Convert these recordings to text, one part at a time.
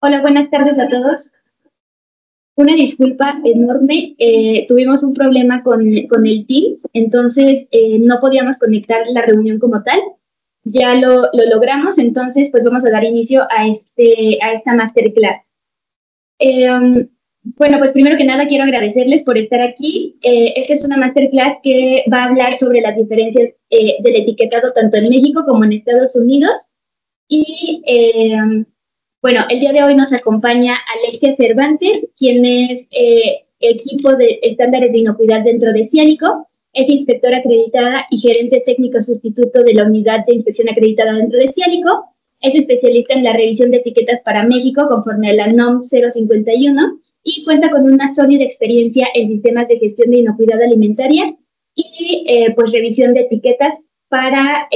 Hola, buenas tardes a todos. Una disculpa enorme. Tuvimos un problema con el Teams, entonces no podíamos conectar la reunión como tal. Ya lo logramos, entonces pues vamos a dar inicio a esta masterclass. Eh, bueno, pues primero que nada quiero agradecerles por estar aquí. Esta es una masterclass que va a hablar sobre las diferencias del etiquetado tanto en México como en Estados Unidos. Y bueno, el día de hoy nos acompaña Alexia Cervantes, quien es equipo de estándares de inocuidad dentro de Ciánico, es inspectora acreditada y gerente técnico sustituto de la unidad de inspección acreditada dentro de Ciánico, es especialista en la revisión de etiquetas para México conforme a la NOM 051 y cuenta con una sólida experiencia en sistemas de gestión de inocuidad alimentaria y pues revisión de etiquetas para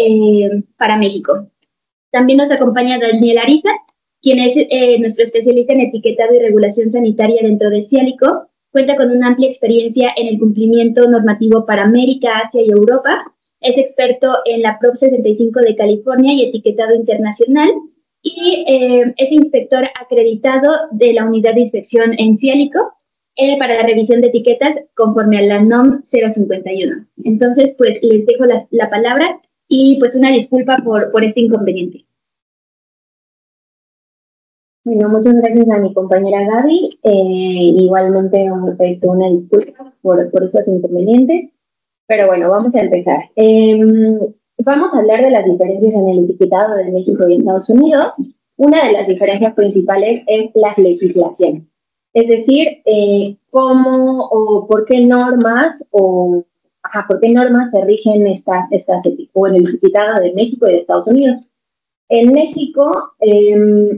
México. También nos acompaña Daniel Ariza, quien es nuestro especialista en etiquetado y regulación sanitaria dentro de Ciálico. Cuenta con una amplia experiencia en el cumplimiento normativo para América, Asia y Europa. Es experto en la Prop 65 de California y etiquetado internacional. Y es inspector acreditado de la unidad de inspección en Ciálico para la revisión de etiquetas conforme a la NOM 051. Entonces, pues les dejo la palabra y pues una disculpa por este inconveniente. Bueno, muchas gracias a mi compañera Gaby. Igualmente una disculpa por estos inconvenientes. Pero bueno, vamos a empezar. Vamos a hablar de las diferencias en el etiquetado de México y Estados Unidos. Una de las diferencias principales es la legislación. Es decir, cómo o por qué normas por qué normas se rigen o en el etiquetado de México y de Estados Unidos. En México,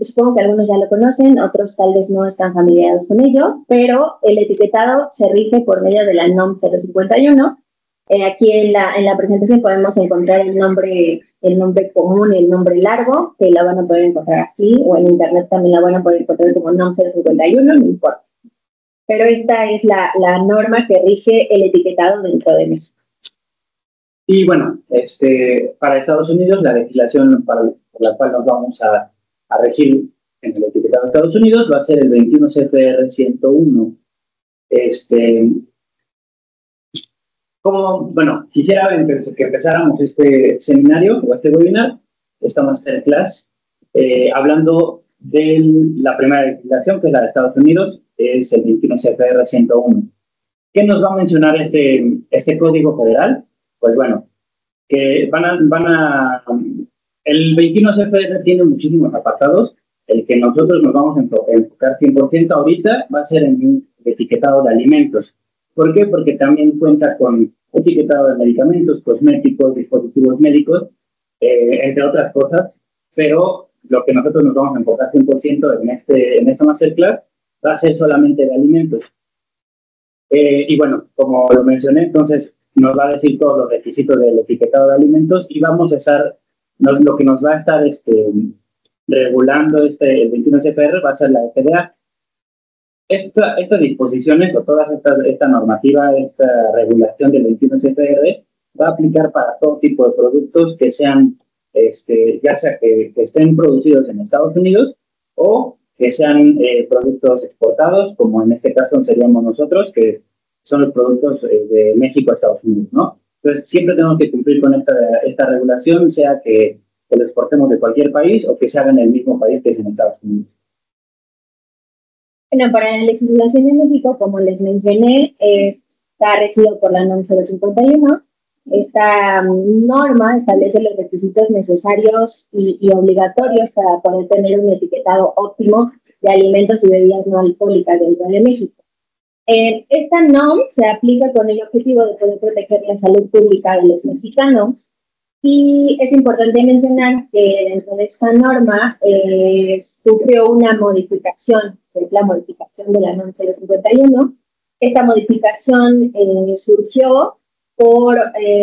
supongo que algunos ya lo conocen, otros tal vez no están familiarizados con ello, pero el etiquetado se rige por medio de la NOM 051. Aquí en la presentación podemos encontrar el nombre común, el nombre largo, que la van a poder encontrar así, o en internet también la van a poder encontrar como NOM 051, no importa. Pero esta es la norma que rige el etiquetado dentro de México. Y bueno, para Estados Unidos, la legislación por la cual nos vamos a regir en el etiquetado de Estados Unidos va a ser el 21 CFR 101. Quisiera que empezáramos este seminario o este webinar, esta masterclass, hablando de la primera legislación, que es la de Estados Unidos, es el 21 CFR 101. ¿Qué nos va a mencionar este código federal? Pues bueno, que el 21 CFR tiene muchísimos apartados. El que nosotros nos vamos a enfocar 100% ahorita va a ser en el etiquetado de alimentos. ¿Por qué? Porque también cuenta con etiquetado de medicamentos, cosméticos, dispositivos médicos, entre otras cosas, pero lo que nosotros nos vamos a enfocar 100% en esta masterclass va a ser solamente de alimentos. Y bueno, como lo mencioné, entonces nos va a decir todos los requisitos del etiquetado de alimentos y vamos a estar, lo que nos va a estar regulando el 21 CFR va a ser la FDA. Estas disposiciones o toda esta normativa, esta regulación del 21 CFR va a aplicar para todo tipo de productos que sean, ya sea que estén producidos en Estados Unidos o que sean productos exportados, como en este caso seríamos nosotros, que son los productos de México a Estados Unidos, ¿no? Entonces, siempre tenemos que cumplir con esta regulación, sea que lo exportemos de cualquier país o que se haga en el mismo país que es en Estados Unidos. Bueno, para la legislación en México, como les mencioné, está regido por la NOM 051. Esta norma establece los requisitos necesarios y obligatorios para poder tener un etiquetado óptimo de alimentos y bebidas no alcohólicas dentro de México. Esta NOM se aplica con el objetivo de poder proteger la salud pública de los mexicanos. Y es importante mencionar que dentro de esta norma sufrió una modificación, que es la modificación de la NOM 051. Esta modificación surgió por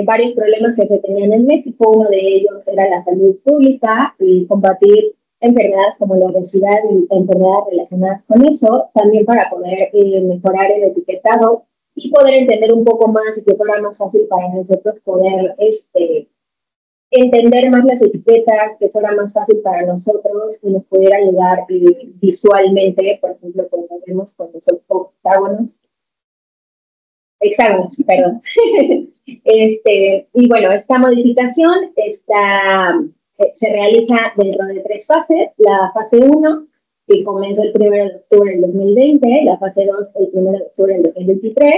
varios problemas que se tenían en México. Uno de ellos era la salud pública y combatir enfermedades como la obesidad y enfermedades relacionadas con eso, también para poder mejorar el etiquetado y poder entender un poco más y que fuera más fácil para nosotros poder entender más las etiquetas, que fuera más fácil para nosotros y nos pudiera ayudar visualmente, por ejemplo, cuando son octágonos, hexágonos, perdón. Y bueno, esta modificación se realiza dentro de 3 fases. La fase 1, que comenzó el 1 de octubre del 2020, la fase 2, el 1 de octubre del 2023,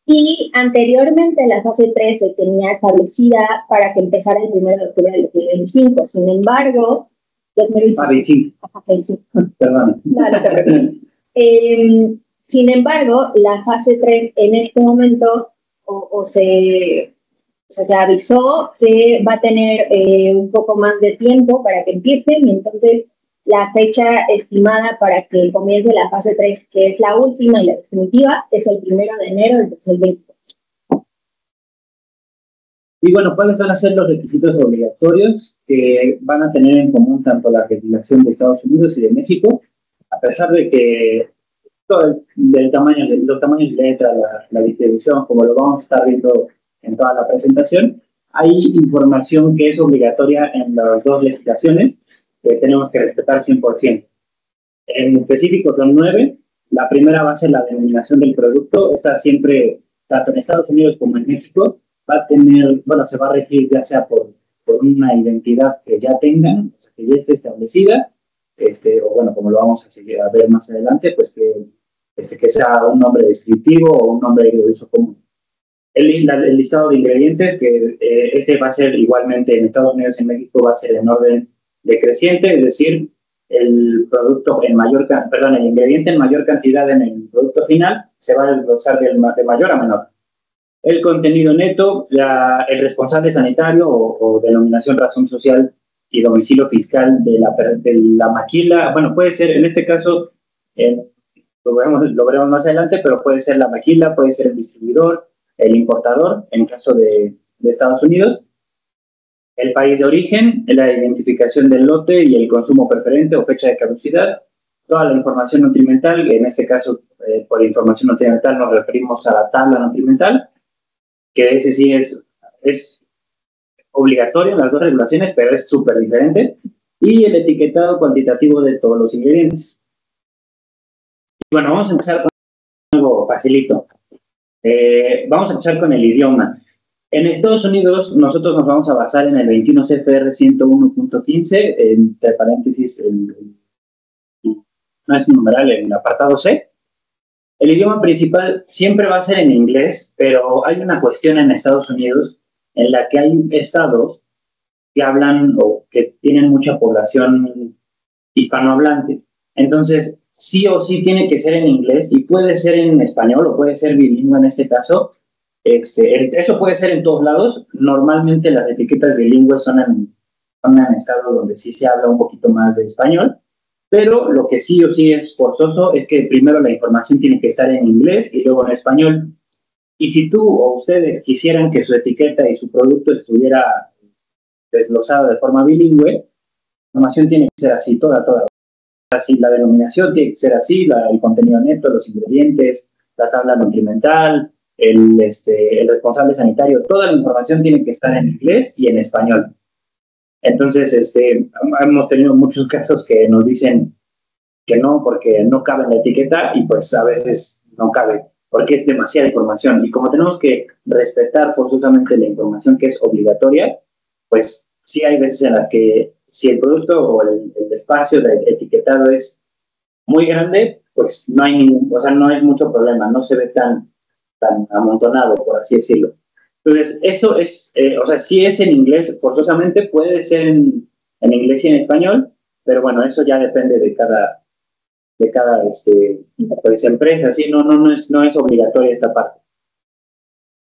y anteriormente la fase 3 se tenía establecida para que empezara el 1 de octubre del 2025. Sin embargo, 2025. Perdón. No, no te preocupes. Sin embargo, la fase 3 en este momento se avisó que va a tener un poco más de tiempo para que empiece, y entonces la fecha estimada para que comience la fase 3, que es la última y la definitiva, es el 1 de enero del 2023. Y bueno, ¿cuáles van a ser los requisitos obligatorios que van a tener en común tanto la legislación de Estados Unidos y de México? A pesar de que todo los tamaños de letra, la distribución, como lo vamos a estar viendo en toda la presentación, hay información que es obligatoria en las dos legislaciones que tenemos que respetar 100%. En específico son 9. La primera va a ser la denominación del producto. Esta siempre, tanto en Estados Unidos como en México, va a tener, bueno, se va a regir ya sea por una identidad que ya tengan, o sea, que ya esté establecida, o bueno, como lo vamos a seguir a ver más adelante, pues que sea un nombre descriptivo o un nombre de uso común. El listado de ingredientes, que va a ser igualmente en Estados Unidos y en México, va a ser en orden decreciente, es decir, el ingrediente en mayor cantidad en el producto final se va a desglosar de mayor a menor. El contenido neto, el responsable sanitario o denominación, razón social y domicilio fiscal de la maquila, bueno, puede ser, en este caso, lo veremos más adelante, pero puede ser la maquila, puede ser el distribuidor, el importador, en caso de Estados Unidos, el país de origen, la identificación del lote y el consumo preferente o fecha de caducidad, toda la información nutrimental, en este caso, por información nutrimental nos referimos a la tabla nutrimental, que ese sí es obligatorio en las dos regulaciones, pero es súper diferente, y el etiquetado cuantitativo de todos los ingredientes. Y bueno, vamos a empezar con algo facilito. Vamos a empezar con el idioma. En Estados Unidos, nosotros nos vamos a basar en el 21 CFR 101.15, entre paréntesis, no es numeral, en el apartado C. El idioma principal siempre va a ser en inglés, pero hay una cuestión en Estados Unidos en la que hay estados que hablan o que tienen mucha población hispanohablante. Entonces, sí o sí tiene que ser en inglés y puede ser en español o puede ser bilingüe en este caso. Eso puede ser en todos lados. Normalmente las etiquetas bilingües son en estados donde sí se habla un poquito más de español, pero lo que sí o sí es forzoso es que primero la información tiene que estar en inglés y luego en español. Y si tú o ustedes quisieran que su etiqueta y su producto estuviera desglosado de forma bilingüe, la información tiene que ser así, toda. Así, la denominación tiene que ser así, el contenido neto, los ingredientes, la tabla nutrimental, el responsable sanitario, toda la información tiene que estar en inglés y en español. Entonces, hemos tenido muchos casos que nos dicen que no, porque no cabe en la etiqueta, y pues a veces no cabe, porque es demasiada información. Y como tenemos que respetar forzosamente la información que es obligatoria, pues sí hay veces en las que si el producto o el espacio de etiquetado es muy grande, pues no hay mucho problema, no se ve tan amontonado, por así decirlo. Entonces, eso es, si es en inglés, forzosamente puede ser en inglés y en español, pero bueno, eso ya depende de cada pues, empresa, ¿sí? No es obligatoria esta parte.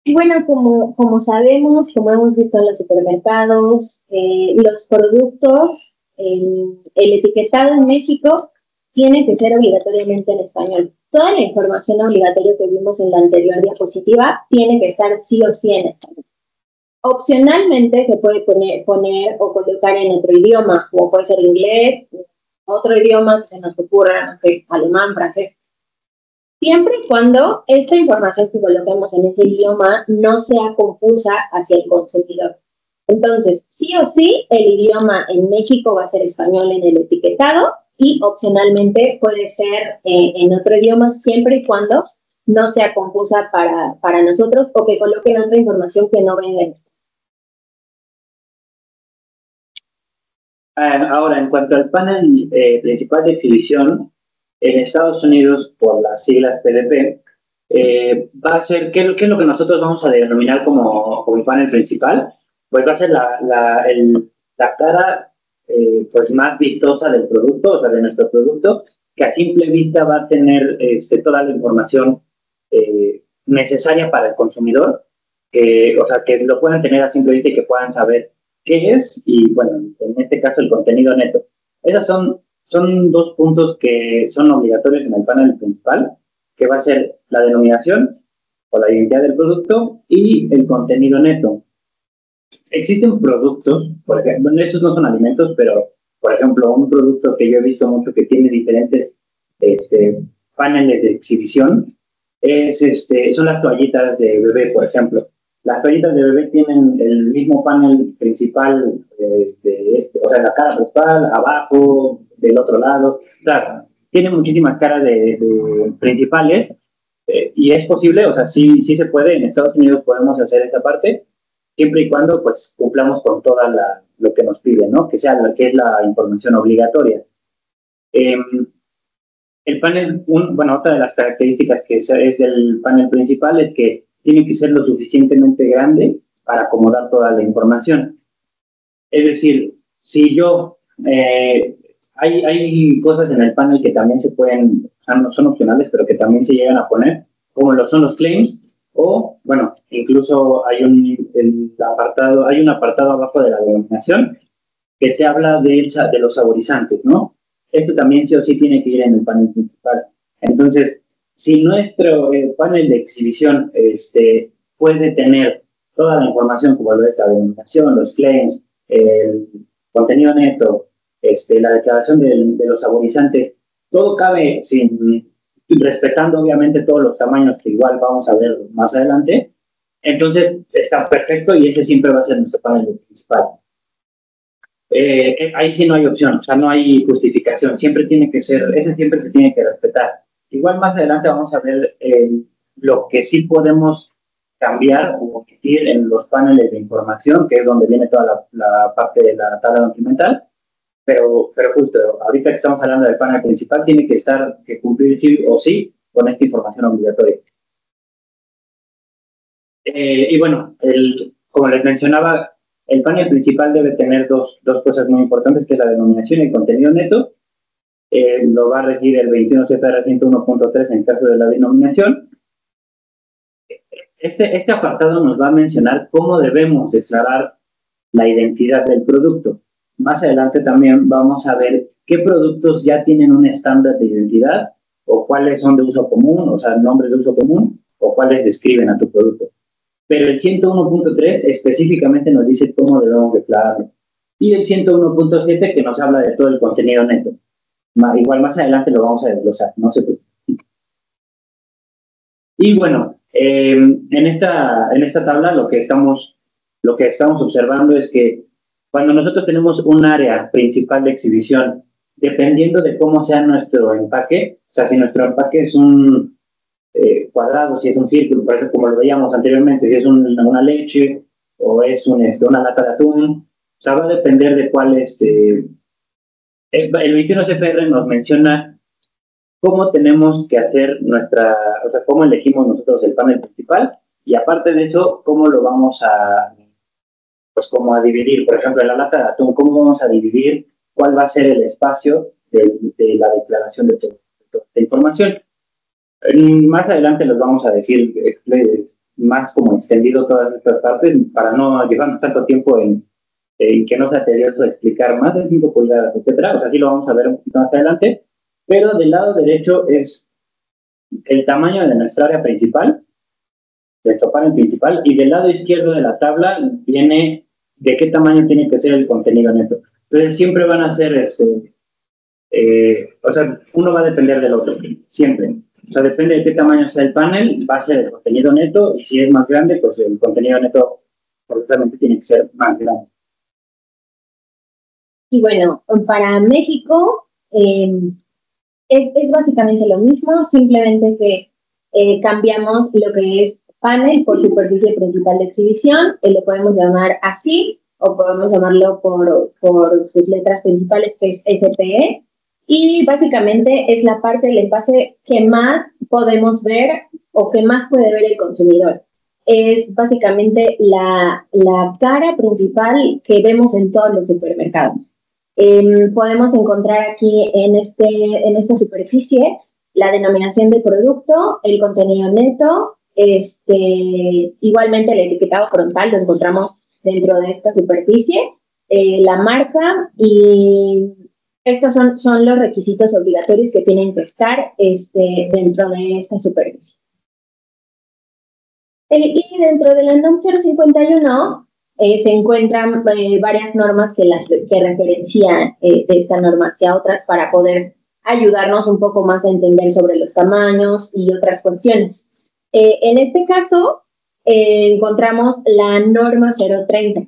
Y bueno, como sabemos, como hemos visto en los supermercados, los productos, el etiquetado en México tiene que ser obligatoriamente en español. Toda la información obligatoria que vimos en la anterior diapositiva tiene que estar sí o sí en español. Opcionalmente se puede poner o colocar en otro idioma, como puede ser inglés, otro idioma que se nos ocurra, no sé, alemán, francés. Siempre y cuando esta información que coloquemos en ese idioma no sea confusa hacia el consumidor. Entonces, sí o sí, el idioma en México va a ser español en el etiquetado y opcionalmente puede ser en otro idioma siempre y cuando no sea confusa para nosotros o que coloquen otra información que no venga en esto. Ahora, en cuanto al panel principal de exhibición, en Estados Unidos, por las siglas PDP, va a ser, ¿qué es lo que nosotros vamos a denominar como el panel principal? Pues va a ser la cara pues más vistosa del producto, o sea, de nuestro producto, que a simple vista va a tener toda la información necesaria para el consumidor, o sea, que lo puedan tener a simple vista y que puedan saber qué es y, bueno, en este caso el contenido neto. Esos son dos puntos que son obligatorios en el panel principal, que va a ser la denominación o la identidad del producto y el contenido neto. Existen productos, por ejemplo, esos no son alimentos, pero, por ejemplo, un producto que yo he visto mucho que tiene diferentes paneles de exhibición son las toallitas de bebé, por ejemplo. Las toallitas de bebé tienen el mismo panel principal o sea, la cara principal, abajo, del otro lado. Claro, tiene muchísimas caras de principales y es posible, o sea, sí se puede. En Estados Unidos podemos hacer esa parte, siempre y cuando pues cumplamos con toda lo que nos piden, ¿no? Que sea que es la información obligatoria. El panel, bueno, otra de las características que es del panel principal es que tiene que ser lo suficientemente grande para acomodar toda la información. Es decir, si yo, hay cosas en el panel que también se pueden, no son opcionales, pero que también se llegan a poner, como lo son los claims, o, bueno, incluso hay un apartado abajo de la denominación que te habla de los saborizantes, ¿no? Esto también sí o sí tiene que ir en el panel principal. Entonces, si nuestro panel de exhibición puede tener toda la información, como lo es la denominación, los claims, el contenido neto, la declaración de los saborizantes, todo cabe respetando obviamente todos los tamaños que igual vamos a ver más adelante, entonces está perfecto y ese siempre va a ser nuestro panel principal. Ahí sí no hay opción, o sea, no hay justificación, siempre tiene que ser, ese siempre se tiene que respetar. Igual más adelante vamos a ver lo que sí podemos cambiar o omitir en los paneles de información, que es donde viene toda la parte de la tabla documental, pero justo ahorita que estamos hablando del panel principal, tiene que cumplir sí o sí con esta información obligatoria. Y bueno, como les mencionaba, el panel principal debe tener dos cosas muy importantes, que es la denominación y el contenido neto. Lo va a regir el 21 CFR 101.3 en caso de la denominación. Este apartado nos va a mencionar cómo debemos declarar la identidad del producto. Más adelante también vamos a ver qué productos ya tienen un estándar de identidad o cuáles son de uso común, o sea, nombres de uso común, o cuáles describen a tu producto. Pero el 101.3 específicamente nos dice cómo debemos declararlo. Y el 101.7 que nos habla de todo el contenido neto. Igual más adelante lo vamos a desglosar, no se preocupen. Y bueno, en esta tabla lo que estamos observando es que cuando nosotros tenemos un área principal de exhibición, dependiendo de cómo sea nuestro empaque, o sea, si nuestro empaque es un cuadrado, si es un círculo, por ejemplo, como lo veíamos anteriormente, si es una leche o es una lata de atún, o sea, va a depender de cuál el 21 CFR nos menciona cómo tenemos que hacer o sea, cómo elegimos nosotros el panel principal y aparte de eso, cómo lo vamos pues como a dividir, por ejemplo, en la lata de atún, cómo vamos a dividir cuál va a ser el espacio de la declaración de toda esta información. Más adelante les vamos a decir más como extendido todas estas partes para no llevarnos tanto tiempo en que no sea tedioso explicar más de 5 pulgadas, etcétera. O sea, aquí lo vamos a ver un poquito más adelante. Pero del lado derecho es el tamaño de nuestra área principal, de nuestro panel principal, y del lado izquierdo de la tabla viene de qué tamaño tiene que ser el contenido neto. Entonces siempre van a ser, o sea, uno va a depender del otro, siempre. O sea, depende de qué tamaño sea el panel, va a ser el contenido neto, y si es más grande, pues el contenido neto forzosamente tiene que ser más grande. Y bueno, para México es básicamente lo mismo, simplemente que cambiamos lo que es panel por superficie principal de exhibición, lo podemos llamar así, o podemos llamarlo por sus letras principales, que es SPE, y básicamente es la parte del envase que más podemos ver o que más puede ver el consumidor. Es básicamente la cara principal que vemos en todos los supermercados. Podemos encontrar aquí en esta superficie la denominación de producto, el contenido neto, igualmente el etiquetado frontal lo encontramos dentro de esta superficie, la marca, y estos son los requisitos obligatorios que tienen que estar dentro de esta superficie. Y dentro de la NOM 051 se encuentran varias normas que referencian de esta norma hacia otras para poder ayudarnos un poco más a entender sobre los tamaños y otras cuestiones. En este caso, encontramos la norma 030,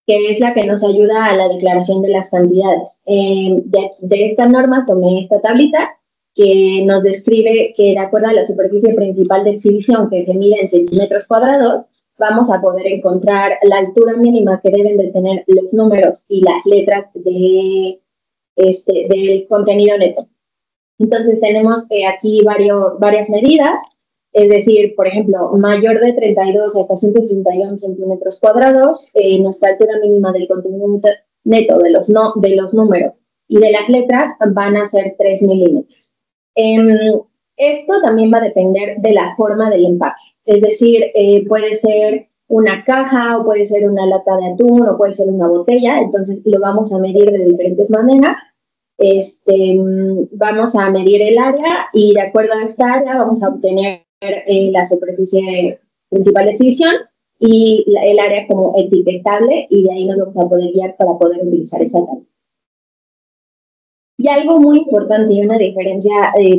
que es la que nos ayuda a la declaración de las cantidades. De esta norma tomé esta tablita que nos describe que de acuerdo a la superficie principal de exhibición, que se mide en centímetros cuadrados, vamos a poder encontrar la altura mínima que deben de tener los números y las letras del contenido neto. Entonces tenemos aquí varias medidas, es decir, por ejemplo, mayor de 32 hasta 161 centímetros cuadrados, nuestra altura mínima del contenido neto de los números y de las letras van a ser 3 milímetros. Esto también va a depender de la forma del empaque, es decir, puede ser una caja o puede ser una lata de atún o puede ser una botella, entonces lo vamos a medir de diferentes maneras. Vamos a medir el área y de acuerdo a esta área vamos a obtener la superficie principal de exhibición y el área como etiquetable, y de ahí nos vamos a poder guiar para poder utilizar esa tabla. Y algo muy importante y una diferencia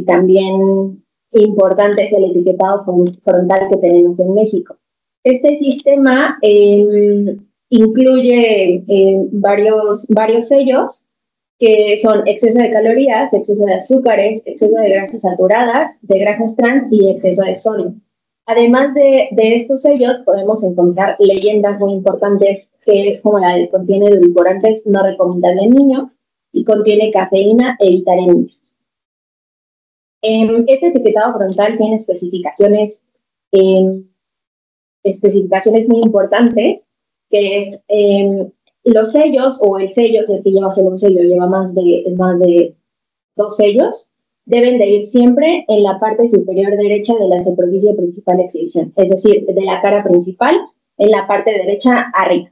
también importante es el etiquetado frontal que tenemos en México. Este sistema incluye varios sellos que son exceso de calorías, exceso de azúcares, exceso de grasas saturadas, de grasas trans y exceso de sodio. Además de estos sellos, podemos encontrar leyendas muy importantes, que es como la de contiene edulcorantes no recomendables en niños y contiene cafeína, evitar en niños. Este etiquetado frontal tiene especificaciones muy importantes, que es los sellos o el sello, si es que lleva solo un sello, lleva más de 2 sellos, deben de ir siempre en la parte superior derecha de la superficie principal de exhibición, es decir, de la cara principal en la parte derecha arriba.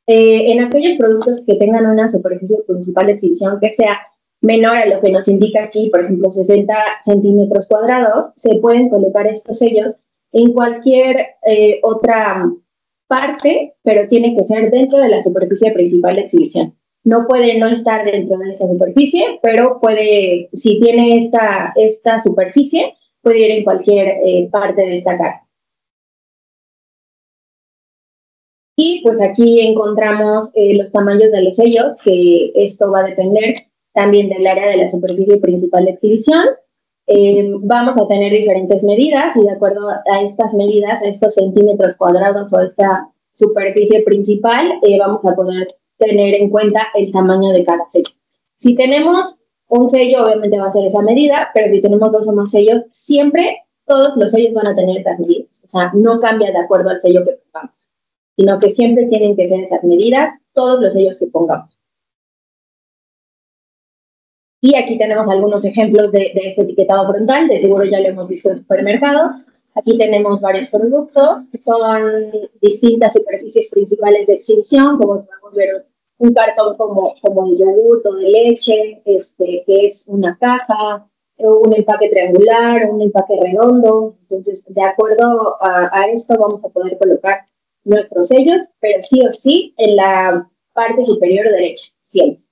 En aquellos productos que tengan una superficie principal de exhibición que sea menor a lo que nos indica aquí, por ejemplo, 60 centímetros cuadrados, se pueden colocar estos sellos en cualquier otra parte, pero tiene que ser dentro de la superficie principal de exhibición. No puede no estar dentro de esa superficie, pero puede, si tiene esta superficie, puede ir en cualquier parte de esta cara. Y pues aquí encontramos los tamaños de los sellos, que esto va a depender también del área de la superficie principal de exhibición. Vamos a tener diferentes medidas y de acuerdo a estas medidas, a estos centímetros cuadrados o esta superficie principal, vamos a poder tener en cuenta el tamaño de cada sello. Si tenemos un sello, obviamente va a ser esa medida, pero si tenemos 2 o más sellos, siempre todos los sellos van a tener esas medidas. O sea, no cambia de acuerdo al sello que pongamos, sino que siempre tienen que ser esas medidas, todos los sellos que pongamos. Y aquí tenemos algunos ejemplos de este etiquetado frontal, de seguro ya lo hemos visto en supermercados. Aquí tenemos varios productos, son distintas superficies principales de exhibición, como podemos ver un cartón como de yogur o de leche, que es una caja, un empaque triangular, un empaque redondo. Entonces, de acuerdo a esto vamos a poder colocar nuestros sellos, pero sí o sí en la parte superior derecha, siempre.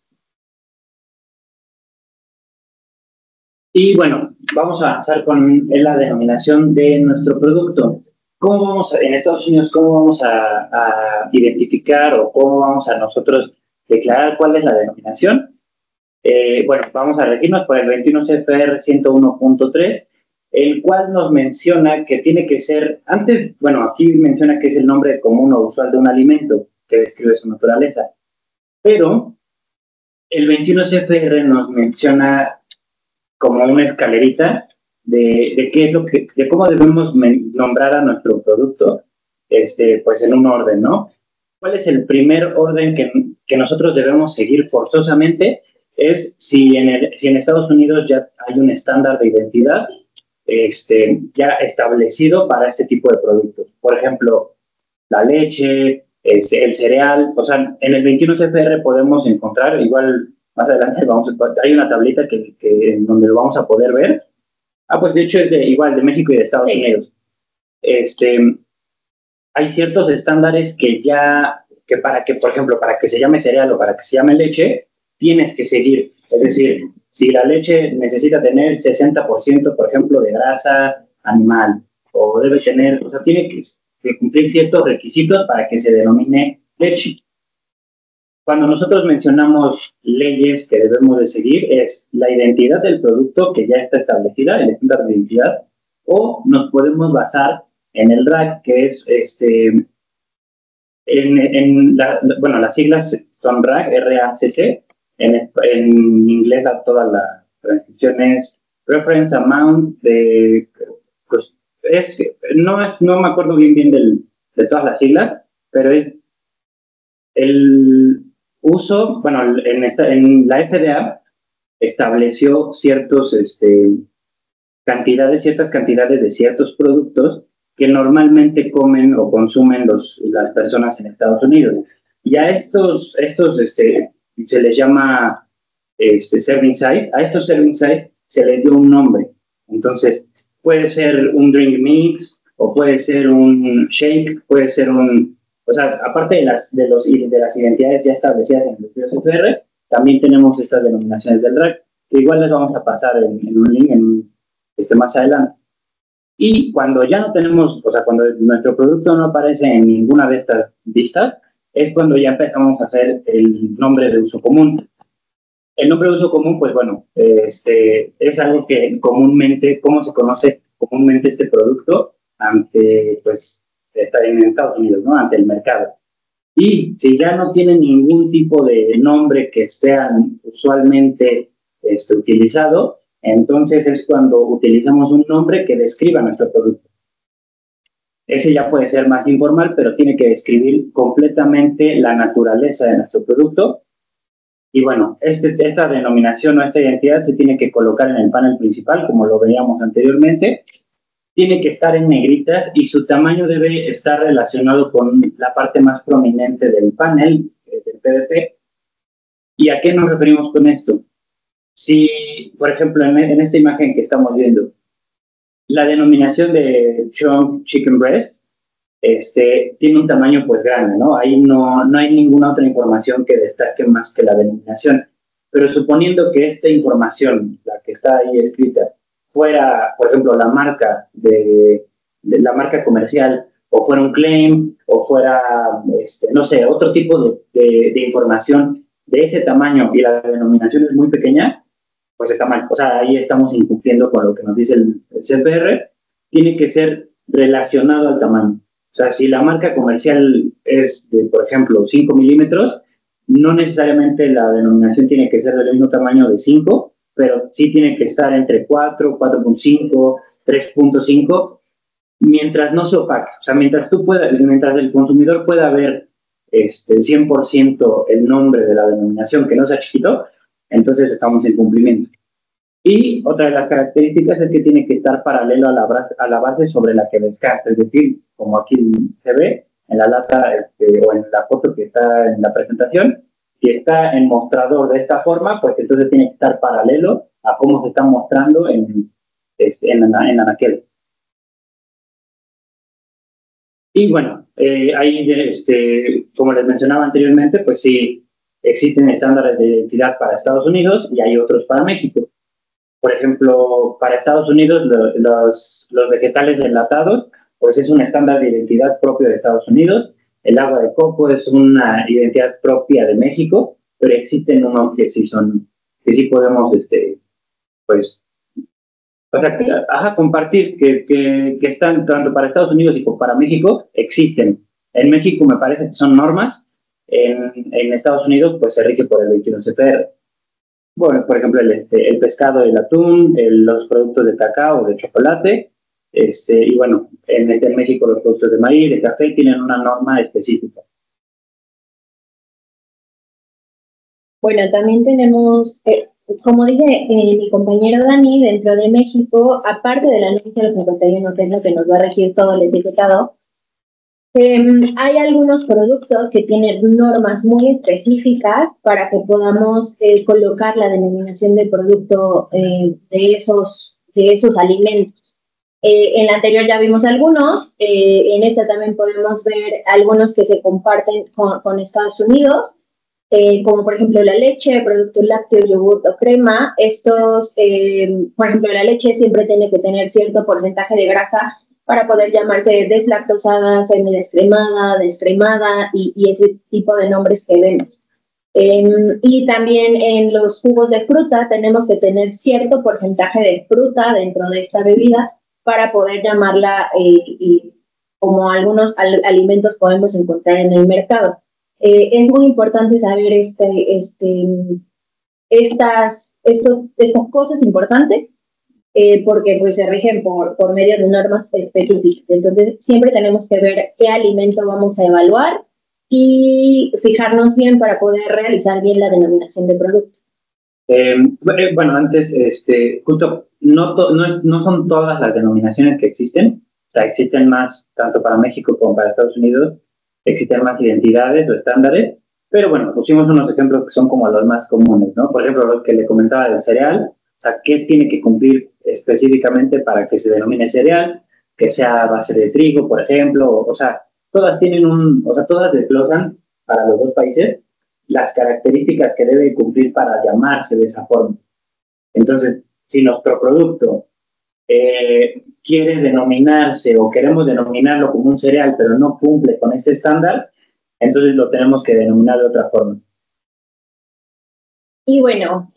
Y bueno, vamos a avanzar con la denominación de nuestro producto. ¿cómo vamos en Estados Unidos, cómo vamos a identificar o cómo vamos a nosotros declarar cuál es la denominación? Bueno, vamos a regirnos por el 21 CFR 101.3, el cual nos menciona que tiene que ser, antes, bueno, aquí menciona que es el nombre común o usual de un alimento que describe su naturaleza, pero el 21 CFR nos menciona como una escalerita de qué es lo que, de cómo debemos nombrar a nuestro producto, pues en un orden, ¿no? ¿Cuál es el primer orden que nosotros debemos seguir forzosamente? Es si en Estados Unidos ya hay un estándar de identidad ya establecido para este tipo de productos. Por ejemplo, la leche, el cereal, o sea, en el 21 CFR podemos encontrar, igual más adelante hay una tablita en donde lo vamos a poder ver. Pues de hecho es igual de México y de Estados Unidos. Hay ciertos estándares que para que, por ejemplo, para que se llame cereal o para que se llame leche, tienes que seguir. Es decir, si la leche necesita tener 60%, por ejemplo, de grasa animal, o debe tener, o sea, tiene que cumplir ciertos requisitos para que se denomine leche. Cuando nosotros mencionamos leyes que debemos de seguir, es la identidad del producto que ya está establecida, el estándar de identidad, o nos podemos basar en el RAC, que es bueno, las siglas son RAC, R-A-C-C, en inglés toda la transcripción es Reference Amount de, pues, no me acuerdo bien de todas las siglas, pero es el uso, bueno, en la FDA estableció ciertas cantidades de ciertos productos que normalmente comen o consumen las personas en Estados Unidos. Y a estos se les llama serving size. A estos serving size se les dio un nombre. Entonces, puede ser un drink mix o puede ser un shake, puede ser o sea, aparte de las identidades ya establecidas en el CFR, también tenemos estas denominaciones del RAC, que igual les vamos a pasar en un link más adelante. Y cuando ya no tenemos, o sea, cuando nuestro producto no aparece en ninguna de estas listas, es cuando ya empezamos a hacer el nombre de uso común. El nombre de uso común, pues bueno, es algo que comúnmente, ¿cómo se conoce comúnmente este producto ante, pues, está en Estados Unidos, ¿no? Ante el mercado. Y si ya no tiene ningún tipo de nombre que sea usualmente utilizado, entonces es cuando utilizamos un nombre que describa nuestro producto. Ese ya puede ser más informal, pero tiene que describir completamente la naturaleza de nuestro producto. Y bueno, esta denominación o esta identidad se tiene que colocar en el panel principal, como lo veíamos anteriormente. Tiene que estar en negritas y su tamaño debe estar relacionado con la parte más prominente del panel, del PDP. ¿Y a qué nos referimos con esto? Si, por ejemplo, en esta imagen que estamos viendo, la denominación de chunk chicken breast tiene un tamaño pues grande, ¿no? Ahí no hay ninguna otra información que destaque más que la denominación. Pero suponiendo que esta información, la que está ahí escrita, fuera, por ejemplo, la marca de la marca comercial, o fuera un claim, o fuera, no sé, otro tipo de información de ese tamaño y la denominación es muy pequeña, pues está mal. O sea, ahí estamos incumpliendo con lo que nos dice el CFR. Tiene que ser relacionado al tamaño. O sea, si la marca comercial es de, por ejemplo, 5 milímetros, no necesariamente la denominación tiene que ser del mismo tamaño de 5, pero sí tiene que estar entre 4, 4.5, 3.5, mientras no se opaque. O sea, mientras el consumidor pueda ver 100% el nombre de la denominación, que no sea chiquito, entonces estamos en cumplimiento. Y otra de las características es que tiene que estar paralelo a la base sobre la que descarta, es decir, como aquí se ve en la lata o en la foto que está en la presentación, si está en mostrador de esta forma, pues entonces tiene que estar paralelo a cómo se está mostrando en anaquel. Y bueno, ahí, como les mencionaba anteriormente, pues sí, existen estándares de identidad para Estados Unidos y hay otros para México. Por ejemplo, para Estados Unidos, los vegetales enlatados pues es un estándar de identidad propio de Estados Unidos. El agua de coco es una identidad propia de México, pero existen unos que sí podemos, pues, compartir, que están tanto para Estados Unidos y para México, existen. En México me parece que son normas, en Estados Unidos pues se rige por el 21 CFR. Bueno, por ejemplo, el pescado, el atún, los productos de cacao, de chocolate, y bueno, en México los productos de maíz, de café, tienen una norma específica. Bueno, también tenemos, como dice mi compañero Dani, dentro de México, aparte de la ley 051, que es lo que nos va a regir todo el etiquetado, hay algunos productos que tienen normas muy específicas para que podamos colocar la denominación de producto de esos alimentos. En la anterior ya vimos algunos, en esta también podemos ver algunos que se comparten con Estados Unidos, como por ejemplo la leche, productos lácteos, yogur o crema. Estos, por ejemplo, la leche siempre tiene que tener cierto porcentaje de grasa para poder llamarse deslactosada, semidescremada, descremada y ese tipo de nombres que vemos. Y también en los jugos de fruta tenemos que tener cierto porcentaje de fruta dentro de esta bebida para poder llamarla como algunos alimentos podemos encontrar en el mercado. Es muy importante saber estas cosas importantes porque pues se rigen por medio de normas específicas. Entonces, siempre tenemos que ver qué alimento vamos a evaluar y fijarnos bien para poder realizar bien la denominación de producto. Bueno, antes, justo, no son todas las denominaciones que existen, o sea, existen más, tanto para México como para Estados Unidos, existen más identidades o estándares, pero bueno, pusimos unos ejemplos que son como los más comunes, ¿no? Por ejemplo, lo que le comentaba del cereal, o sea, ¿qué tiene que cumplir específicamente para que se denomine cereal? Que sea a base de trigo, por ejemplo, o sea, todas tienen todas desglosan para los dos países las características que debe cumplir para llamarse de esa forma. Entonces, si nuestro producto quiere denominarse o queremos denominarlo como un cereal, pero no cumple con este estándar, entonces lo tenemos que denominar de otra forma. Y bueno,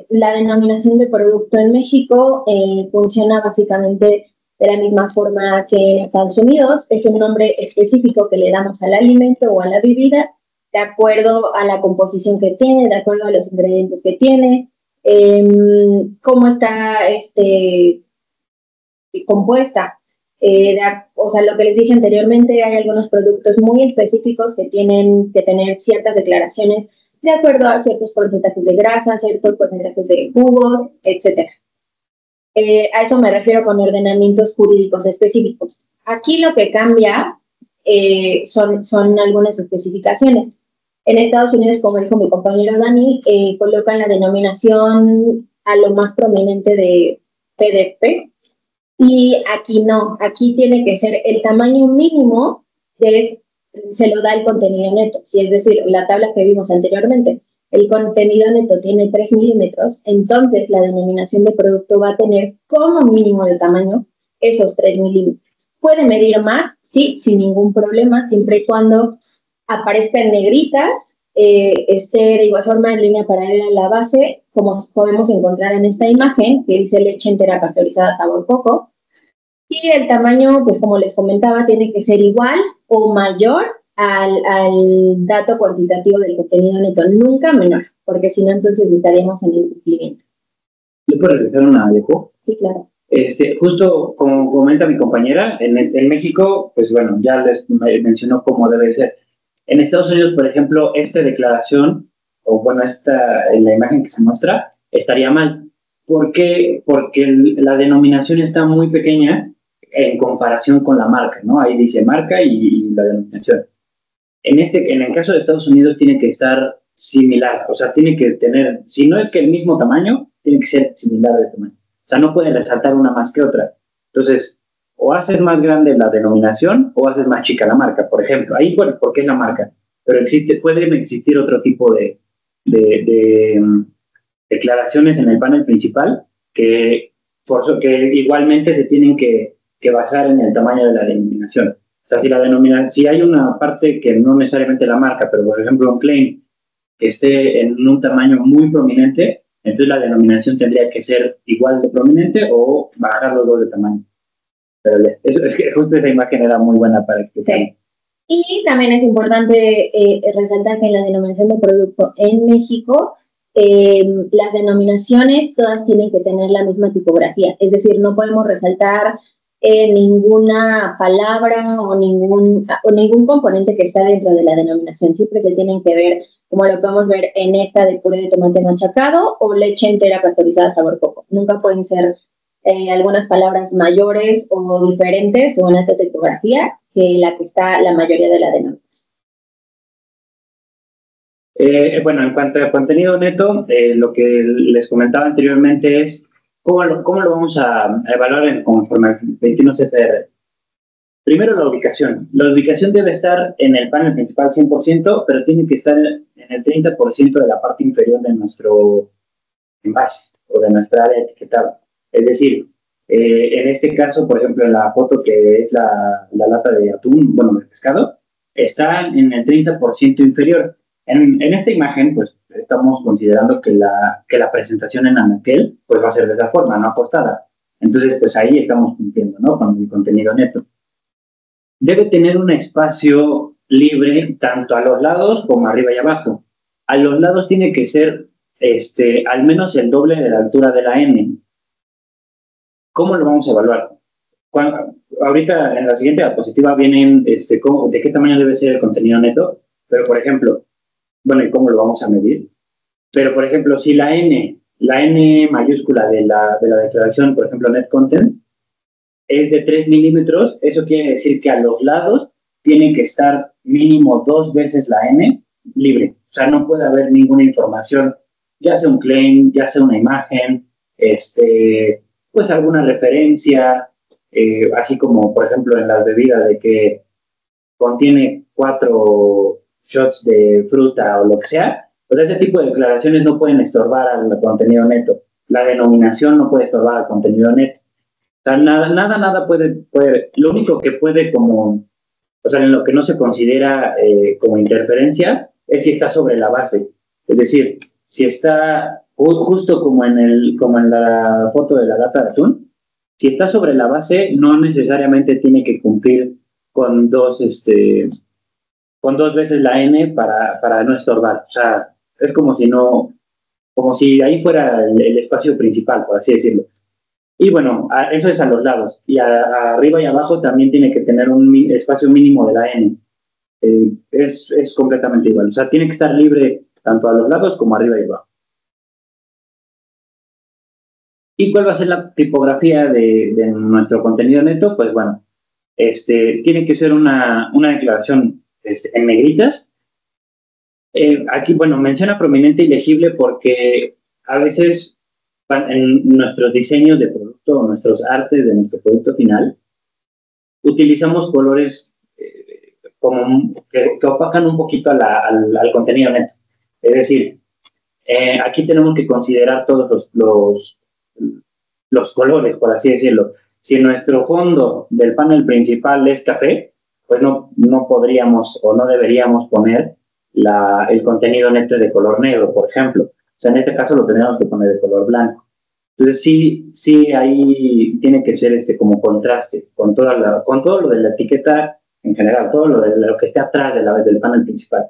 la denominación de producto en México funciona básicamente de la misma forma que en Estados Unidos. Es un nombre específico que le damos al alimento o a la bebida, de acuerdo a la composición que tiene, de acuerdo a los ingredientes que tiene, cómo está compuesta. O sea, lo que les dije anteriormente, hay algunos productos muy específicos que tienen que tener ciertas declaraciones de acuerdo a ciertos porcentajes de grasa, ciertos porcentajes de jugos, etc. A eso me refiero con ordenamientos jurídicos específicos. Aquí lo que cambia son algunas especificaciones. En Estados Unidos, como dijo mi compañero Dani, colocan la denominación a lo más prominente de PDP, y aquí no, aquí tiene que ser el tamaño mínimo se lo da el contenido neto. Si es decir, la tabla que vimos anteriormente, el contenido neto tiene 3 milímetros, entonces la denominación de producto va a tener como mínimo de tamaño esos 3 milímetros. ¿Puede medir más? Sí, sin ningún problema, siempre y cuando aparezca en negritas, esté de igual forma en línea paralela a la base, como podemos encontrar en esta imagen, que dice leche entera pasteurizada sabor coco. Y el tamaño, pues como les comentaba, tiene que ser igual o mayor al dato cuantitativo del contenido neto, nunca menor, porque si no, entonces estaríamos en el cumplimiento. ¿Le puedo regresar una, Alejo? Sí, claro. Justo como comenta mi compañera, en México, pues bueno, ya les mencionó cómo debe ser. En Estados Unidos, por ejemplo, esta declaración, o bueno, en la imagen que se muestra, estaría mal. ¿Por qué? Porque la denominación está muy pequeña en comparación con la marca, ¿no? Ahí dice marca y la denominación. En el caso de Estados Unidos tiene que estar similar, o sea, tiene que tener, si no es que el mismo tamaño, tiene que ser similar de tamaño. O sea, no puede resaltar una más que otra. Entonces, o haces más grande la denominación o haces más chica la marca, por ejemplo. Ahí, bueno, porque es la marca. Pero pueden existir otro tipo de declaraciones en el panel principal que igualmente se tienen que que basar en el tamaño de la denominación. O sea, si hay una parte que no necesariamente la marca, pero por ejemplo un claim que esté en un tamaño muy prominente, entonces la denominación tendría que ser igual de prominente o bajar los dos de tamaño. Pero justo esa imagen era muy buena para que... Sí. Y también es importante resaltar que en la denominación de producto en México, las denominaciones todas tienen que tener la misma tipografía, es decir, no podemos resaltar ninguna palabra o ningún componente que está dentro de la denominación. Siempre se tienen que ver, como lo podemos ver en esta de puré de tomate machacado o leche entera pasteurizada sabor coco. Nunca pueden ser algunas palabras mayores o diferentes o en alta tipografía que la que está la mayoría de la denominación. Bueno, en cuanto a contenido neto, lo que les comentaba anteriormente es cómo lo vamos a evaluar conforme al 21 CFR. Primero, la ubicación. La ubicación debe estar en el panel principal 100%, pero tiene que estar en el 30% de la parte inferior de nuestro envase o de nuestra área etiquetada. Es decir, en este caso, por ejemplo, en la foto que es la lata de atún, bueno, de pescado, está en el 30% inferior. En esta imagen, pues, estamos considerando que la presentación en anaquel, pues, va a ser de esa forma, no acostada. Entonces, pues, ahí estamos cumpliendo, ¿no?, con el contenido neto. Debe tener un espacio libre tanto a los lados como arriba y abajo. A los lados tiene que ser al menos el doble de la altura de la N. ¿Cómo lo vamos a evaluar? Ahorita en la siguiente diapositiva vienen de qué tamaño debe ser el contenido neto, pero por ejemplo, bueno, ¿y cómo lo vamos a medir? Pero por ejemplo, si la N mayúscula de la declaración, por ejemplo, net content, es de 3 milímetros, eso quiere decir que a los lados tiene que estar mínimo 2 veces la N libre. O sea, no puede haber ninguna información, ya sea un claim, ya sea una imagen, pues alguna referencia, así como, por ejemplo, en las bebidas de que contiene 4 shots de fruta o lo que sea. Pues ese tipo de declaraciones no pueden estorbar al contenido neto. La denominación no puede estorbar al contenido neto. O sea, nada puede, lo único que puede como, o sea, en lo que no se considera como interferencia es si está sobre la base. Es decir, si está justo como en la foto de la lata de atún, si está sobre la base, no necesariamente tiene que cumplir con dos veces la N para no estorbar. O sea, es como si ahí fuera el espacio principal, por así decirlo. Y bueno, eso es a los lados. Y arriba y abajo también tiene que tener un espacio mínimo de la N. Es completamente igual. O sea, tiene que estar libre tanto a los lados como arriba y abajo. ¿Y cuál va a ser la tipografía de nuestro contenido neto? Pues bueno, tiene que ser una declaración en negritas. Aquí, bueno, menciona prominente y legible porque a veces en nuestros diseños de producto o nuestros artes de nuestro producto final, utilizamos colores como que opacan un poquito al contenido neto. Es decir, aquí tenemos que considerar todos los colores, por así decirlo. Si nuestro fondo del panel principal es café, pues no podríamos o no deberíamos poner el contenido neto de color negro, por ejemplo. O sea, en este caso lo tendríamos que poner de color blanco. Entonces, sí, ahí tiene que ser como contraste con todo lo de la etiqueta en general, todo lo de lo que esté atrás del panel principal.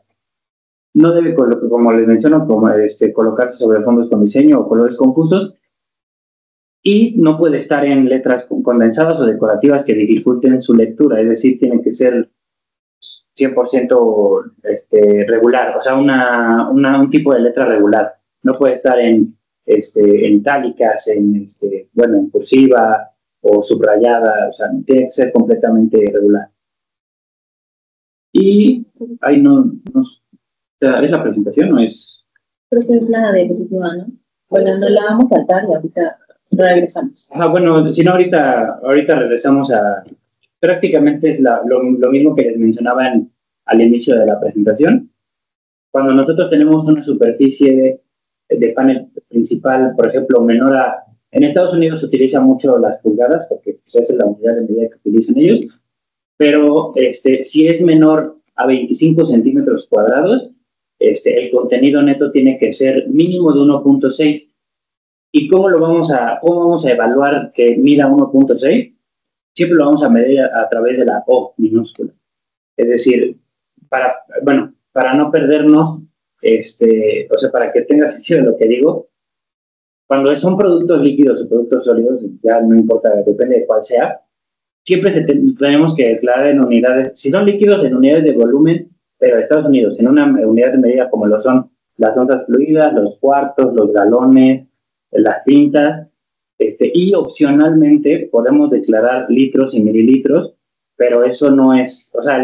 No debe, como les menciono, colocarse sobre fondos con diseño o colores confusos, y no puede estar en letras condensadas o decorativas que dificulten su lectura, es decir, tiene que ser 100% regular, o sea, un tipo de letra regular. No puede estar en itálicas, en cursiva o subrayada, o sea, tiene que ser completamente regular. Y ahí ¿es la presentación o es? Creo que es la diapositiva, ¿no? Bueno, no la vamos a saltar y ahorita regresamos. Bueno, si no, ahorita regresamos a... Prácticamente es lo mismo que les mencionaba al inicio de la presentación. Cuando nosotros tenemos una superficie de panel principal, por ejemplo, menor a En Estados Unidos se utiliza mucho las pulgadas porque pues, esa es la unidad de medida que utilizan ellos, pero si es menor a 25 centímetros cuadrados, el contenido neto tiene que ser mínimo de 1.6. ¿Y cómo vamos a evaluar que mida 1.6? Siempre lo vamos a medir a través de la O minúscula. Es decir, para no perdernos, o sea, para que tenga sentido lo que digo, cuando son productos líquidos o productos sólidos, ya no importa, depende de cuál sea, siempre tenemos que declarar en unidades, si son líquidos, en unidades de volumen, pero de Estados Unidos, en una unidad de medida como lo son las onzas fluidas, los cuartos, los galones, las pintas, y opcionalmente podemos declarar litros y mililitros, pero eso no es, o sea,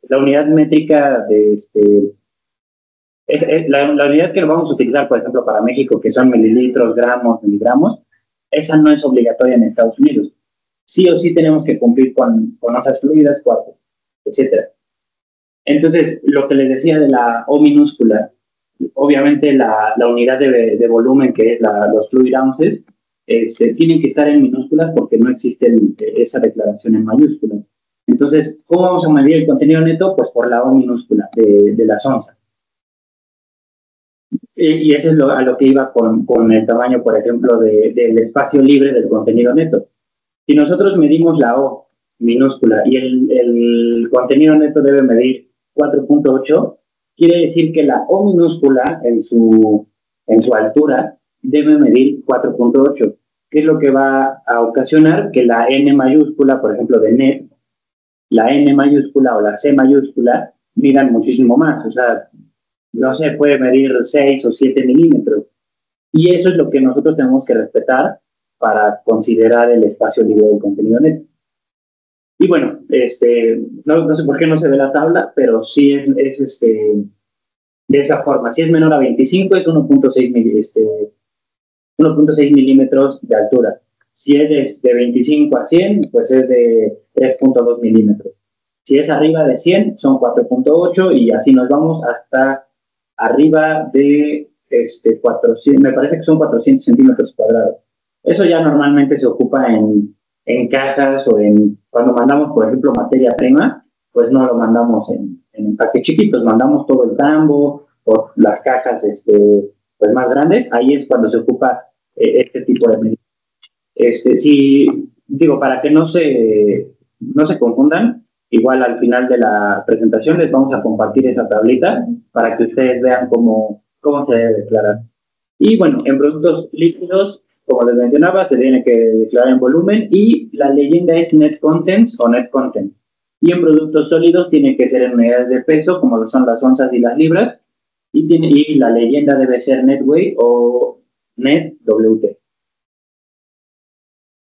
la unidad métrica de la unidad que vamos a utilizar, por ejemplo, para México, que son mililitros, gramos, miligramos, esa no es obligatoria en Estados Unidos. Sí o sí tenemos que cumplir con onzas fluidas, cuartos, etcétera. Entonces, lo que les decía de la O minúscula, obviamente la unidad de volumen, que es los fluid ounces, tienen que estar en minúsculas porque no existe esa declaración en mayúsculas. Entonces, ¿cómo vamos a medir el contenido neto? Pues por la O minúscula de las onzas. Y eso es a lo que iba con el tamaño, por ejemplo, del espacio libre del contenido neto. Si nosotros medimos la O minúscula y el contenido neto debe medir 4.8, quiere decir que la O minúscula en su altura debe medir 4.8, que es lo que va a ocasionar que la N mayúscula, por ejemplo, de net, la N mayúscula o la C mayúscula midan muchísimo más, o sea, no sé, puede medir 6 o 7 milímetros. Y eso es lo que nosotros tenemos que respetar para considerar el espacio libre del contenido neto. Y bueno, no sé por qué no se ve la tabla, pero sí es de esa forma. Si es menor a 25 es 1.6 milímetros de altura. Si es de 25 a 100, pues es de 3.2 milímetros. Si es arriba de 100, son 4.8 y así nos vamos hasta arriba de 400, me parece que son 400 centímetros cuadrados. Eso ya normalmente se ocupa en cajas o cuando mandamos, por ejemplo, materia prima, pues no lo mandamos en empaques chiquitos, mandamos todo el tambo o las cajas pues más grandes, ahí es cuando se ocupa este tipo de medidas. Para que no se confundan, igual al final de la presentación les vamos a compartir esa tablita para que ustedes vean cómo se debe declarar. Y bueno, en productos líquidos, como les mencionaba, se tiene que declarar en volumen y la leyenda es net contents o net content. Y en productos sólidos tiene que ser en unidades de peso, como lo son las onzas y las libras, y la leyenda debe ser net weight o net WT.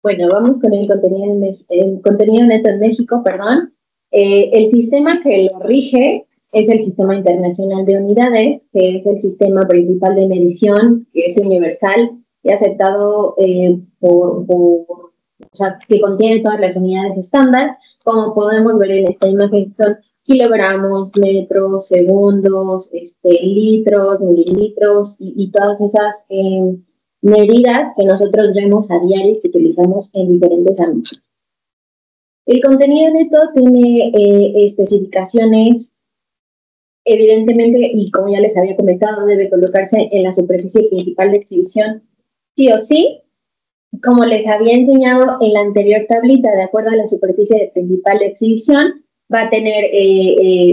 Bueno, vamos con el contenido neto en México, perdón. El sistema que lo rige es el Sistema Internacional de Unidades, que es el sistema principal de medición, que es universal y aceptado o sea, que contiene todas las unidades estándar. Como podemos ver en esta imagen, son kilogramos, metros, segundos, litros, mililitros y todas esas medidas que nosotros vemos a diario y que utilizamos en diferentes ámbitos. El contenido neto tiene especificaciones, evidentemente, y como ya les había comentado, debe colocarse en la superficie principal de exhibición, sí o sí. Como les había enseñado en la anterior tablita, de acuerdo a la superficie principal de exhibición, va a tener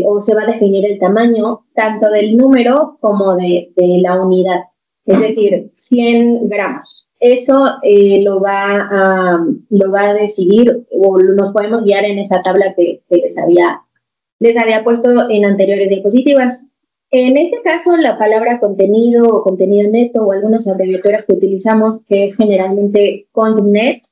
o se va a definir el tamaño tanto del número como de la unidad. Es decir, 100 gramos. Eso lo va a decidir o nos podemos guiar en esa tabla que les había puesto en anteriores diapositivas. En este caso, la palabra contenido o contenido neto o algunas abreviaturas que utilizamos, que es generalmente contnet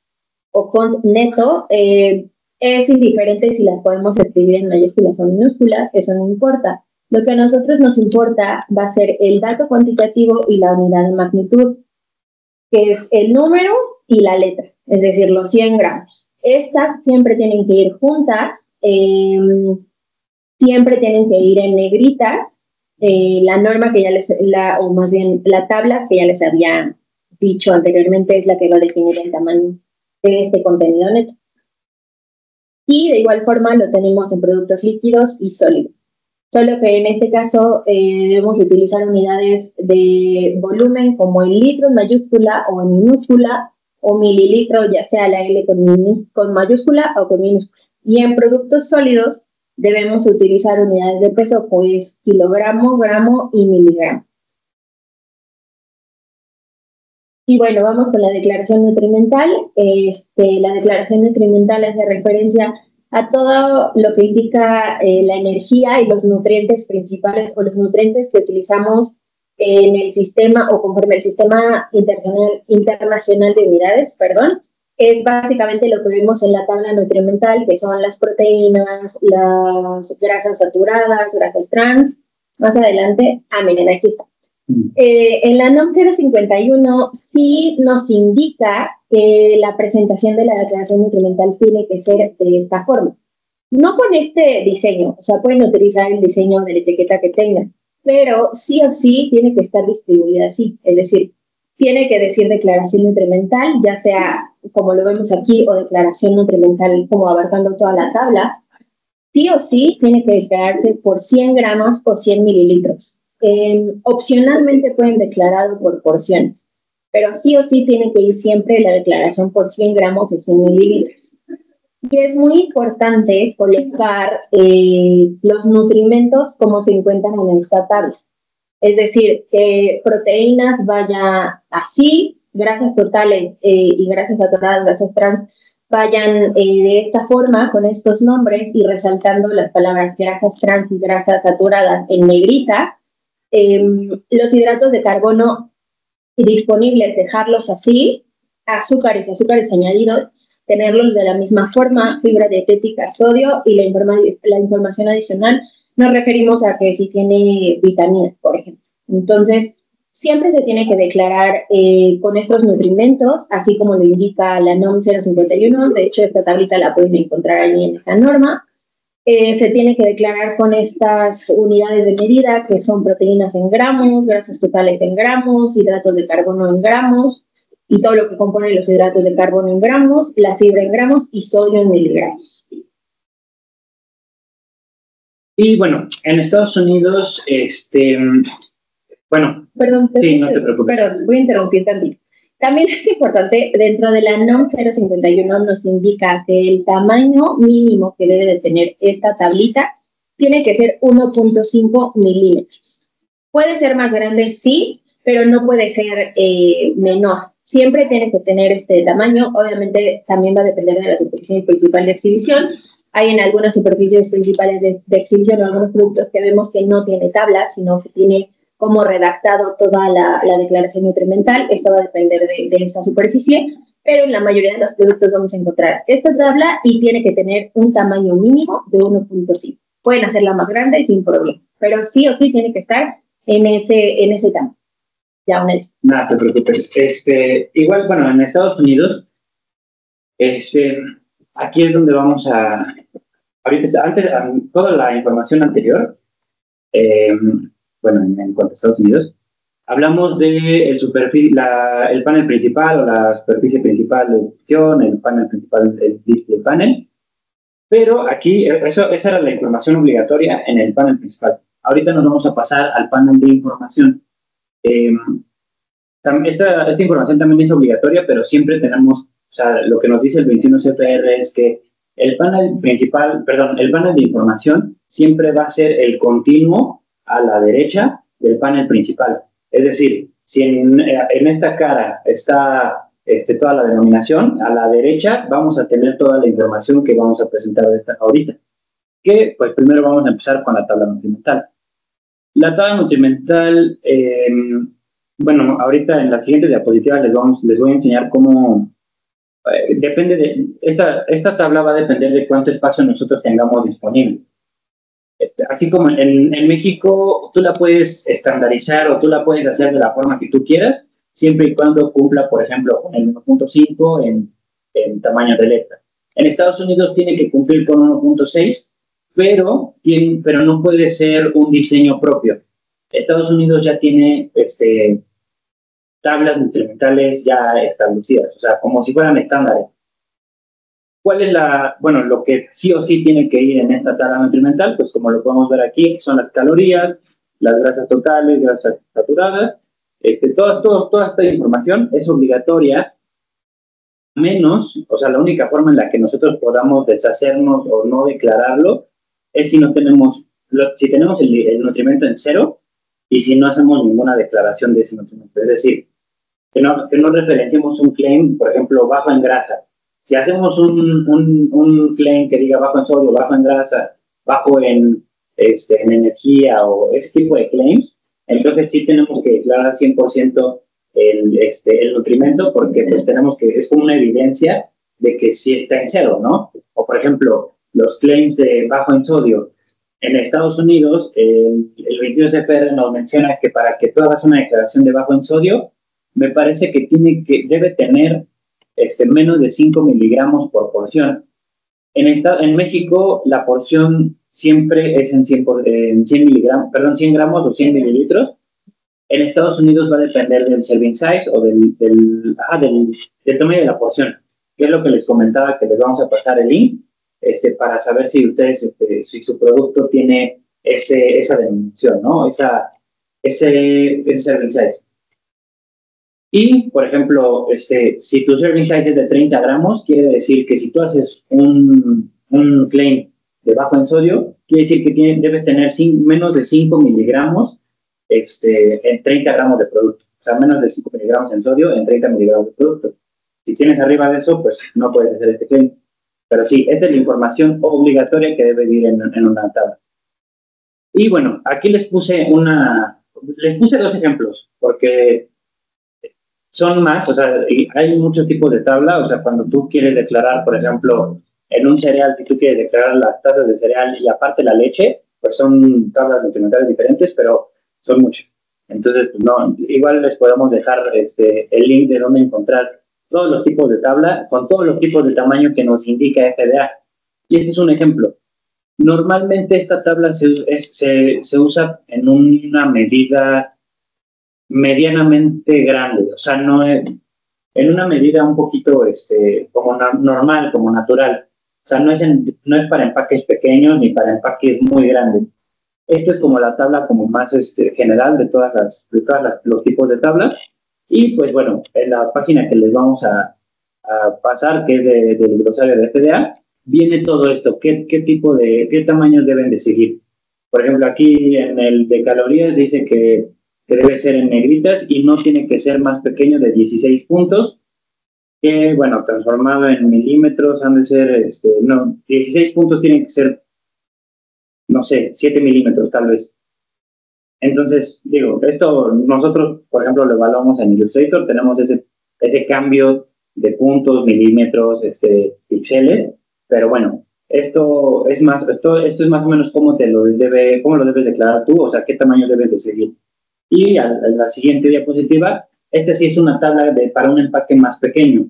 o contneto, es indiferente si las podemos escribir en mayúsculas o minúsculas, eso no importa. Lo que a nosotros nos importa va a ser el dato cuantitativo y la unidad de magnitud, que es el número y la letra, es decir, los 100 gramos. Estas siempre tienen que ir juntas, siempre tienen que ir en negritas, la norma que ya o más bien la tabla que ya les había dicho anteriormente, es la que va a definir el tamaño de este contenido neto. Y de igual forma lo tenemos en productos líquidos y sólidos. Solo que en este caso debemos utilizar unidades de volumen como en litro en mayúscula o en minúscula, o mililitro, ya sea la L con mayúscula o con minúscula. Y en productos sólidos debemos utilizar unidades de peso, pues kilogramo, gramo y miligramo. Y bueno, vamos con la declaración nutrimental. La declaración nutrimental hace referencia a todo lo que indica la energía y los nutrientes principales o los nutrientes que utilizamos en el sistema o conforme al sistema internacional de unidades, perdón. Es básicamente lo que vemos en la tabla nutrimental, que son las proteínas, las grasas saturadas, grasas trans. Más adelante, miren, aquí está. En la NOM 051 sí nos indica que la presentación de la declaración nutrimental tiene que ser de esta forma. No con este diseño, o sea, pueden utilizar el diseño de la etiqueta que tengan, pero sí o sí tiene que estar distribuida así, es decir, tiene que decir declaración nutrimental, ya sea como lo vemos aquí, o declaración nutrimental como abarcando toda la tabla. Sí o sí tiene que declararse por 100 gramos o 100 mililitros. Opcionalmente pueden declarar por porciones, pero sí o sí tiene que ir siempre la declaración por 100 gramos o 100 mililitros. Y es muy importante colocar los nutrimentos como se encuentran en esta tabla. Es decir, que proteínas vaya así, grasas totales y grasas saturadas, grasas trans, vayan de esta forma, con estos nombres, y resaltando las palabras grasas trans y grasas saturadas en negrita. Los hidratos de carbono disponibles, dejarlos así, azúcares y azúcares añadidos, tenerlos de la misma forma, fibra dietética, sodio, y la información adicional nos referimos a que si tiene vitaminas, por ejemplo. Entonces, siempre se tiene que declarar con estos nutrimentos, así como lo indica la NOM 051, de hecho esta tablita la pueden encontrar ahí en esa norma. Se tiene que declarar con estas unidades de medida, que son proteínas en gramos, grasas totales en gramos, hidratos de carbono en gramos, y todo lo que compone los hidratos de carbono en gramos, la fibra en gramos y sodio en miligramos. Y bueno, en Estados Unidos, bueno, perdón, sí, no te preocupes. Perdón, voy a interrumpir tantito. También es importante, dentro de la NOM 051 nos indica que el tamaño mínimo que debe de tener esta tablita tiene que ser 1.5 milímetros. Puede ser más grande, sí, pero no puede ser menor. Siempre tiene que tener este tamaño. Obviamente también va a depender de la superficie principal de exhibición. Hay en algunas superficies principales de exhibición o algunos productos que vemos que no tiene tabla, sino que tiene como redactado toda la declaración nutrimental. Esto va a depender de esta superficie, pero en la mayoría de los productos vamos a encontrar esta tabla y tiene que tener un tamaño mínimo de 1.5. Pueden hacerla más grande sin problema, pero sí o sí tiene que estar en ese tamaño. Ya, una vez. Nada, te preocupes. Igual, bueno, en Estados Unidos, aquí es donde vamos a... Ahorita, antes, toda la información anterior, bueno, en cuanto a Estados Unidos, hablamos de el panel principal o la superficie principal de opción, el panel principal del display panel, pero aquí esa era la información obligatoria en el panel principal. Ahorita nos vamos a pasar al panel de información. Esta información también es obligatoria, pero siempre tenemos, o sea, lo que nos dice el 21 CFR es que el panel principal, perdón, el panel de información siempre va a ser el continuo a la derecha del panel principal. Es decir, si en esta cara está toda la denominación, a la derecha vamos a tener toda la información que vamos a presentar ahorita. Que, pues primero vamos a empezar con la tabla nutrimental. La tabla nutrimental, bueno, ahorita en las siguientes diapositivas les voy a enseñar cómo depende de, esta tabla va a depender de cuánto espacio nosotros tengamos disponible. Así como en México, tú la puedes estandarizar o tú la puedes hacer de la forma que tú quieras, siempre y cuando cumpla, por ejemplo, con el 1.5 en tamaño de letra. En Estados Unidos tiene que cumplir con 1.6, pero no puede ser un diseño propio. Estados Unidos ya tiene tablas nutrimentales ya establecidas, o sea, como si fueran estándares. ¿Cuál es bueno, lo que sí o sí tiene que ir en esta tabla nutrimental? Pues como lo podemos ver aquí, son las calorías, las grasas totales, grasas saturadas, toda esta información es obligatoria, menos, o sea, la única forma en la que nosotros podamos deshacernos o no declararlo es si no tenemos, si tenemos el nutrimento en cero y si no hacemos ninguna declaración de ese nutrimento. Es decir, que no referenciemos un claim, por ejemplo, bajo en grasa. Si hacemos un claim que diga bajo en sodio, bajo en grasa, bajo en energía o ese tipo de claims, entonces sí tenemos que declarar 100% el nutrimento porque pues, es como una evidencia de que sí está en cero, ¿no? O por ejemplo, los claims de bajo en sodio. En Estados Unidos, el 22FR nos menciona que para que tú hagas una declaración de bajo en sodio, me parece que debe tener menos de 5 miligramos por porción. En México, la porción siempre es en 100 miligramos, perdón, 100 gramos o 100 mililitros. En Estados Unidos va a depender del serving size o del tamaño de la porción, que es lo que les comentaba, que les vamos a pasar el link para saber si ustedes, si su producto tiene esa denominación, ¿no? Ese serving size. Y, por ejemplo, si tu serving size es de 30 gramos, quiere decir que si tú haces un claim de bajo en sodio, quiere decir que debes tener menos de 5 miligramos en 30 gramos de producto. O sea, menos de 5 miligramos en sodio en 30 miligramos de producto. Si tienes arriba de eso, pues no puedes hacer este claim. Pero sí, esta es la información obligatoria que debe ir en una tabla. Y bueno, aquí les puse dos ejemplos, porque son más, o sea, hay muchos tipos de tabla, o sea, cuando tú quieres declarar, por ejemplo, en un cereal, si tú quieres declarar las tazas de cereal y aparte la leche, pues son tablas nutrimentales diferentes, pero son muchas. Entonces, no, igual les podemos dejar el link de donde encontrar todos los tipos de tabla con todos los tipos de tamaño que nos indica FDA. Y este es un ejemplo. Normalmente esta tabla se usa en una medida medianamente grande, o sea, no es, en una medida un poquito como normal, como natural. O sea, no es para empaques pequeños ni para empaques muy grandes. Esta es como la tabla como más general de todos los tipos de tablas. Y pues bueno, en la página que les vamos a pasar, que es del glosario de FDA, viene todo esto, qué tamaños deben de seguir. Por ejemplo, aquí en el de calorías dice que debe ser en negritas y no tiene que ser más pequeño de 16 puntos, que bueno, transformado en milímetros han de ser, 16 puntos tienen que ser, no sé, 7 milímetros tal vez. Entonces, digo, esto nosotros, por ejemplo, lo evaluamos en Illustrator, tenemos ese cambio de puntos, milímetros, píxeles, pero bueno, esto es más o menos cómo lo debes declarar tú, o sea, qué tamaño debes de seguir. Y a la siguiente diapositiva, esta sí es una tabla para un empaque más pequeño.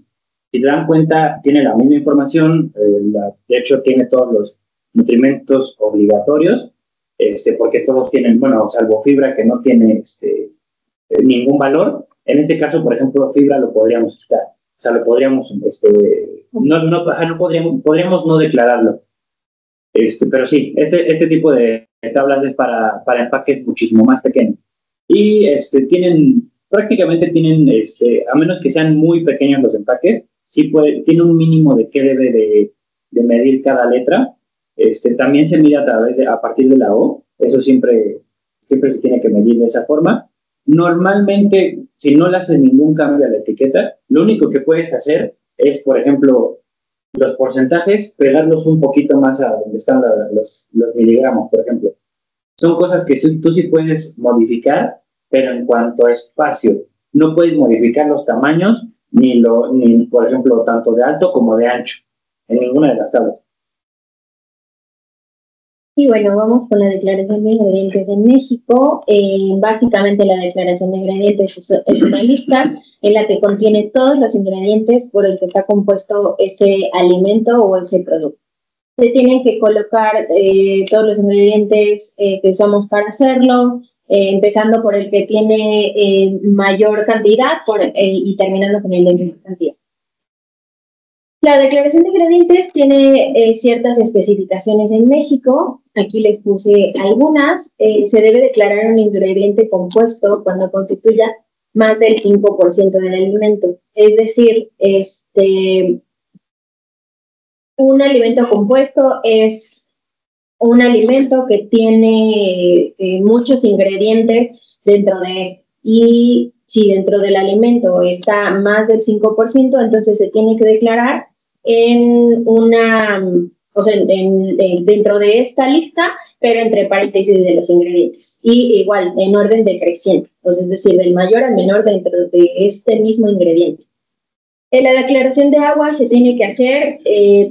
Si te dan cuenta, tiene la misma información, de hecho tiene todos los nutrimentos obligatorios, porque todos tienen, bueno, salvo fibra que no tiene ningún valor. En este caso, por ejemplo, fibra lo podríamos quitar. O sea, lo podríamos, podríamos no declararlo. Pero sí, este tipo de tablas es para empaques muchísimo más pequeños. Y prácticamente tienen, a menos que sean muy pequeños los empaques, tiene un mínimo de qué debe de medir cada letra. También se mide a partir de la O, eso siempre se tiene que medir de esa forma. Normalmente, si no le haces ningún cambio a la etiqueta, lo único que puedes hacer es, por ejemplo, los porcentajes, pegarlos un poquito más a donde están los miligramos, por ejemplo. Son cosas que tú sí puedes modificar, pero en cuanto a espacio, no puedes modificar los tamaños, ni por ejemplo, tanto de alto como de ancho, en ninguna de las tablas. Y bueno, vamos con la declaración de ingredientes en México. Básicamente la declaración de ingredientes es una lista en la que contiene todos los ingredientes por el que está compuesto ese alimento o ese producto. Se tienen que colocar todos los ingredientes que usamos para hacerlo, empezando por el que tiene mayor cantidad y terminando con el de menor cantidad. La declaración de ingredientes tiene ciertas especificaciones en México. Aquí les puse algunas. Se debe declarar un ingrediente compuesto cuando constituya más del 5% del alimento. Es decir, un alimento compuesto es un alimento que tiene muchos ingredientes dentro de él. Y si dentro del alimento está más del 5%, entonces se tiene que declarar dentro de esta lista, pero entre paréntesis de los ingredientes. Y igual, en orden decreciente. Entonces, es decir, del mayor al menor dentro de este mismo ingrediente. La declaración de agua se tiene que hacer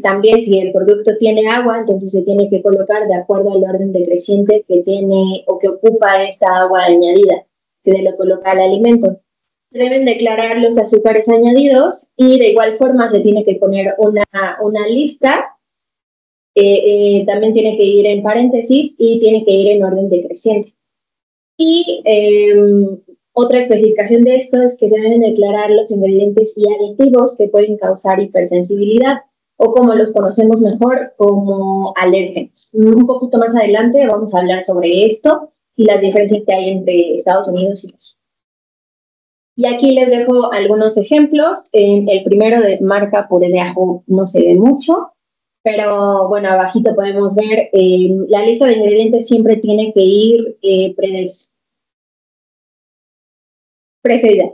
también si el producto tiene agua, entonces se tiene que colocar de acuerdo al orden decreciente que tiene o que ocupa esta agua añadida, que se le coloca al alimento. Se deben declarar los azúcares añadidos y de igual forma se tiene que poner una lista. También tiene que ir en paréntesis y tiene que ir en orden decreciente. Y otra especificación de esto es que se deben declarar los ingredientes y aditivos que pueden causar hipersensibilidad o como los conocemos mejor como alérgenos. Un poquito más adelante vamos a hablar sobre esto y las diferencias que hay entre Estados Unidos y México. Y aquí les dejo algunos ejemplos. El primero de marca puré de ajo no se ve mucho, pero bueno, abajito podemos ver la lista de ingredientes siempre tiene que ir precedida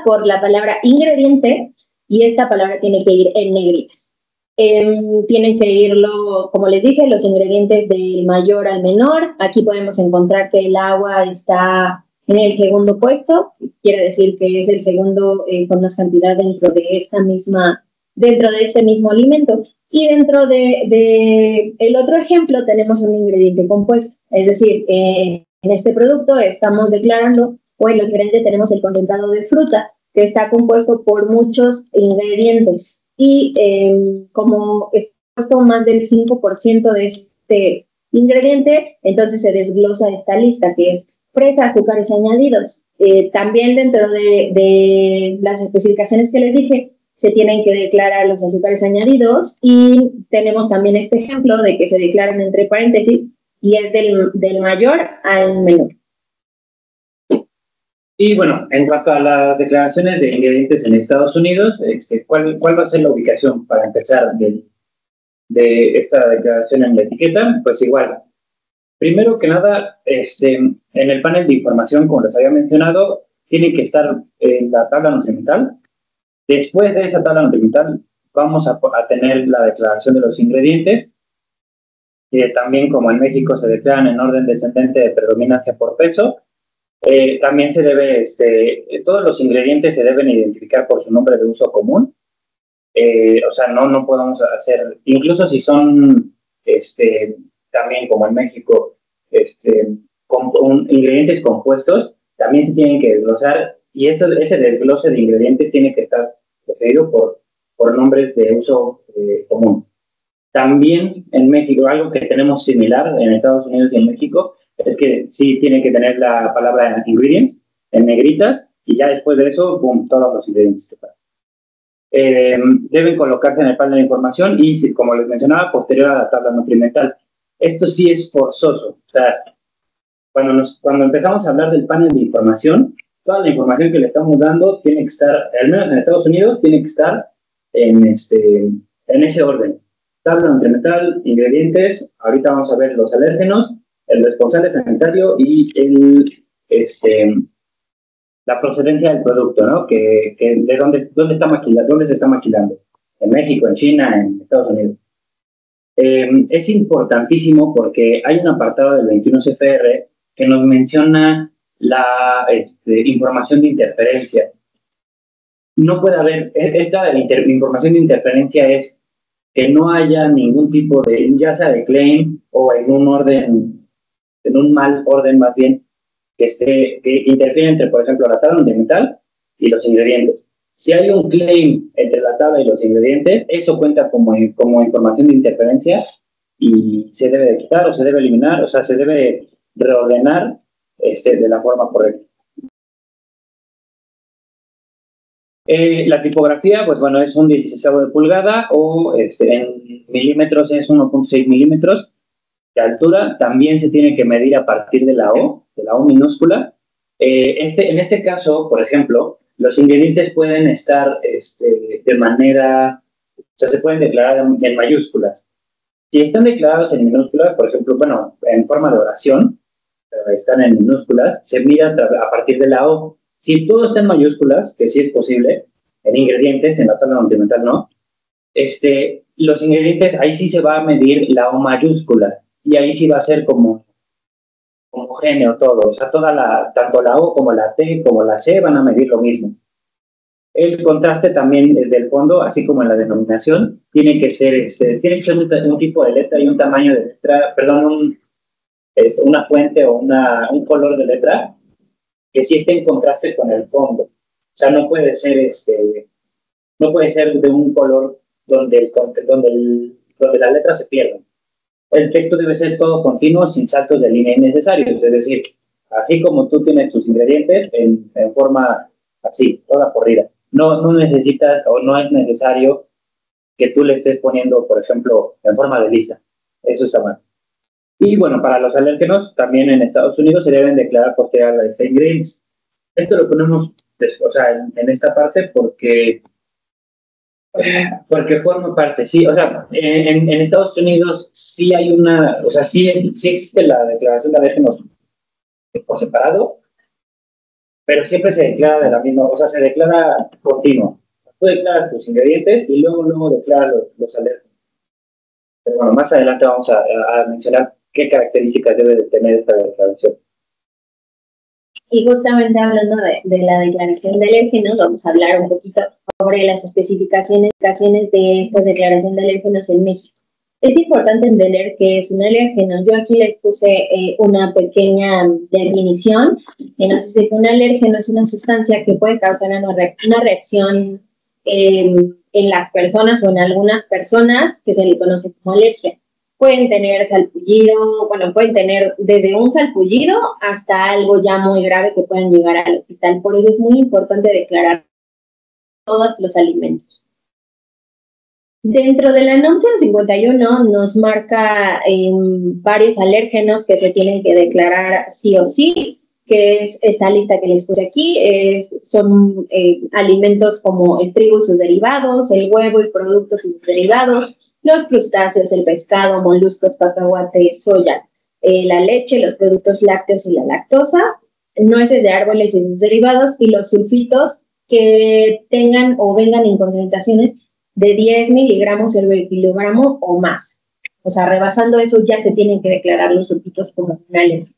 por la palabra ingredientes y esta palabra tiene que ir en negritas. Tienen que irlo, como les dije, los ingredientes del mayor al menor. Aquí podemos encontrar que el agua está en el segundo puesto, quiere decir que es el segundo con más cantidad dentro de este mismo alimento. Y dentro de el otro ejemplo tenemos un ingrediente compuesto, es decir, en este producto estamos declarando, o en los ingredientes tenemos el concentrado de fruta, que está compuesto por muchos ingredientes. Y como está compuesto más del 5% de este ingrediente, entonces se desglosa esta lista, que es fresa, azúcares añadidos. También dentro de las especificaciones que les dije, se tienen que declarar los azúcares añadidos y tenemos también este ejemplo de que se declaran entre paréntesis y es del mayor al menor. Y bueno, en cuanto a las declaraciones de ingredientes en Estados Unidos, ¿cuál va a ser la ubicación para empezar de esta declaración en la etiqueta? Pues igual, primero que nada, en el panel de información, como les había mencionado, tiene que estar en la tabla nutrimental. Después de esa tabla nutrimental, vamos a tener la declaración de los ingredientes, que también, como en México, se declaran en orden descendente de predominancia por peso. También se debe, todos los ingredientes se deben identificar por su nombre de uso común. O sea, no podemos hacer, incluso si son, también como en México, ingredientes compuestos, también se tienen que desglosar y ese desglose de ingredientes tiene que estar precedido por nombres de uso común. También en México, algo que tenemos similar en Estados Unidos y en México, es que sí tiene que tener la palabra ingredients en negritas y ya después de eso, boom, todos los ingredientes. Deben colocarse en el panel de información y, como les mencionaba, posterior a la tabla nutrimental. Esto sí es forzoso. O sea, cuando empezamos a hablar del panel de información, toda la información que le estamos dando tiene que estar, al menos en Estados Unidos, tiene que estar en ese orden. Tabla nutrimental, ingredientes, ahorita vamos a ver los alérgenos, el responsable sanitario y la procedencia del producto, ¿no? Que de dónde se está maquilando. En México, en China, en Estados Unidos. Es importantísimo porque hay un apartado del 21 CFR que nos menciona la información de interferencia. No puede haber, esta información de interferencia es que no haya ningún tipo de, ya sea de claim o en un mal orden más bien, que interfiere entre, por ejemplo, la tabla nutrimental y los ingredientes. Si hay un claim entre la tabla y los ingredientes, eso cuenta como información de interferencia y se debe de quitar o se debe eliminar, o sea, se debe reordenar de la forma correcta. La tipografía, pues bueno, es un 16 de pulgada o en milímetros es 1.6 milímetros de altura. También se tiene que medir a partir de la O minúscula. En este caso, por ejemplo, los ingredientes pueden estar de manera, o sea, se pueden declarar en mayúsculas. Si están declarados en minúsculas, por ejemplo, bueno, en forma de oración, pero están en minúsculas, se mira a partir de la O. Si todo está en mayúsculas, que sí es posible, en ingredientes, en la tabla nutrimental no, los ingredientes, ahí sí se va a medir la O mayúscula, y ahí sí va a ser como homogéneo todo, o sea, tanto la O como la T como la C van a medir lo mismo. El contraste también desde el fondo, así como en la denominación, tiene que ser un tipo de letra y un tamaño de letra, perdón, una fuente o un color de letra que sí esté en contraste con el fondo. O sea, no puede ser de un color donde la letra se pierda. El texto debe ser todo continuo, sin saltos de línea innecesarios, es decir, así como tú tienes tus ingredientes en forma así, toda corrida. No necesitas o no es necesario que tú le estés poniendo, por ejemplo, en forma de lista. Eso está mal. Y bueno, para los alérgenos, también en Estados Unidos se deben declarar posterior a la lista de ingredientes. Esto lo ponemos en esta parte porque forma parte, sí, o sea, en Estados Unidos sí hay sí existe la declaración de alérgenos por separado, pero siempre se declara de la misma, o sea, se declara continuo. Tú declaras tus ingredientes y luego declaras los alérgenos. Pero bueno, más adelante vamos a mencionar qué características debe de tener esta declaración. Y justamente hablando de la declaración de alérgenos, vamos a hablar un poquito sobre las especificaciones de esta declaración de alérgenos en México. Es importante entender qué es un alérgeno. Yo aquí les puse una pequeña definición que nos dice que un alérgeno es una sustancia que puede causar una reacción en las personas o en algunas personas que se le conoce como alergia. Pueden tener salpullido, bueno, pueden tener desde un salpullido hasta algo ya muy grave que pueden llegar al hospital. Por eso es muy importante declarar todos los alimentos. Dentro de la NOM 051 nos marca varios alérgenos que se tienen que declarar sí o sí, que es esta lista que les puse aquí. Son alimentos como el trigo y sus derivados, el huevo y productos y sus derivados, los crustáceos, el pescado, moluscos, cacahuate, soya, la leche, los productos lácteos y la lactosa, nueces de árboles y sus derivados, y los sulfitos que tengan o vengan en concentraciones de 10 miligramos el kilogramo o más. O sea, rebasando eso ya se tienen que declarar los sulfitos como finales.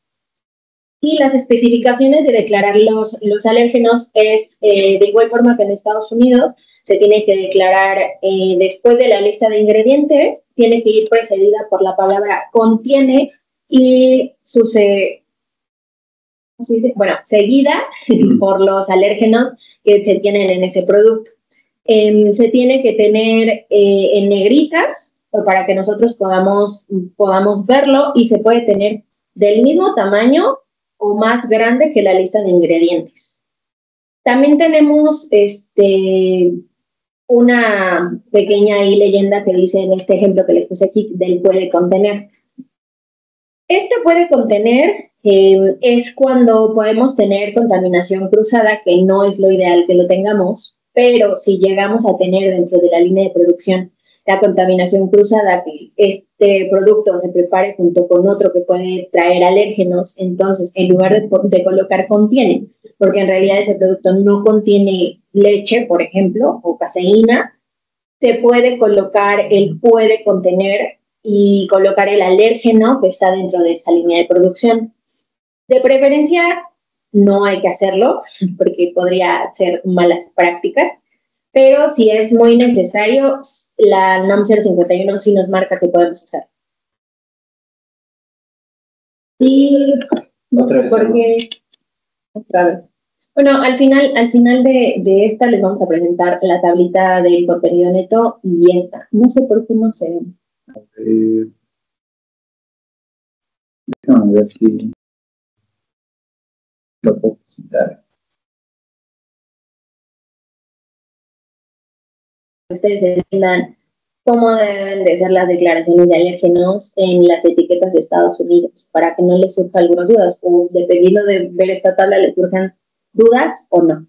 Y las especificaciones de declarar los alérgenos es de igual forma que en Estados Unidos. Se tiene que declarar después de la lista de ingredientes, tiene que ir precedida por la palabra contiene y seguida por los alérgenos que se tienen en ese producto. Se tiene que tener en negritas para que nosotros podamos verlo, y se puede tener del mismo tamaño o más grande que la lista de ingredientes. También tenemos una pequeña leyenda que dice en este ejemplo que les puse aquí del puede contener. Este puede contener es cuando podemos tener contaminación cruzada, que no es lo ideal que lo tengamos, pero si llegamos a tener dentro de la línea de producción la contaminación cruzada, que este producto se prepare junto con otro que puede traer alérgenos, entonces en lugar de colocar contiene, porque en realidad ese producto no contiene leche, por ejemplo, o caseína, se puede colocar el puede contener y colocar el alérgeno que está dentro de esa línea de producción. De preferencia, no hay que hacerlo, porque podría ser malas prácticas, pero si es muy necesario, la NOM 051 sí nos marca que podemos hacer. Y no sé por qué. Otra vez. Bueno, al final de esta les vamos a presentar la tablita del contenido neto y esta. No sé por qué no se ven. Déjame ver si... lo puedo presentar. Ustedes entiendan cómo deben de ser las declaraciones de alérgenos en las etiquetas de Estados Unidos, para que no les surja algunas dudas, o dependiendo de ver esta tabla, les surjan dudas o no.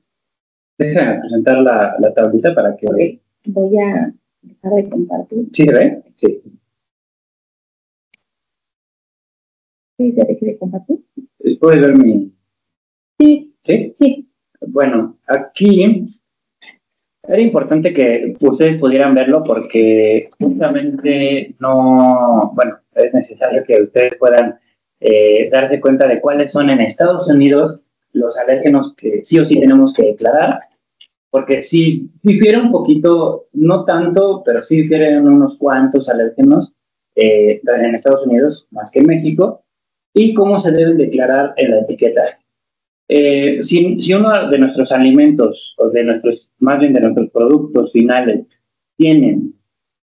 Déjame presentar la tablita para que... Okay. Voy a dejar de compartir. ¿Sí se ve? Sí. ¿Sí se deje de compartir? ¿Puedes ver mi...? Sí. ¿Sí? Sí. Bueno, aquí era importante que ustedes pudieran verlo porque justamente no... Bueno, es necesario que ustedes puedan darse cuenta de cuáles son en Estados Unidos los alérgenos que sí o sí tenemos que declarar, porque sí difiere un poquito, no tanto, pero sí difieren unos cuantos alérgenos en Estados Unidos más que en México, y cómo se deben declarar en la etiqueta. Si uno de nuestros alimentos, o más bien de nuestros productos finales, tienen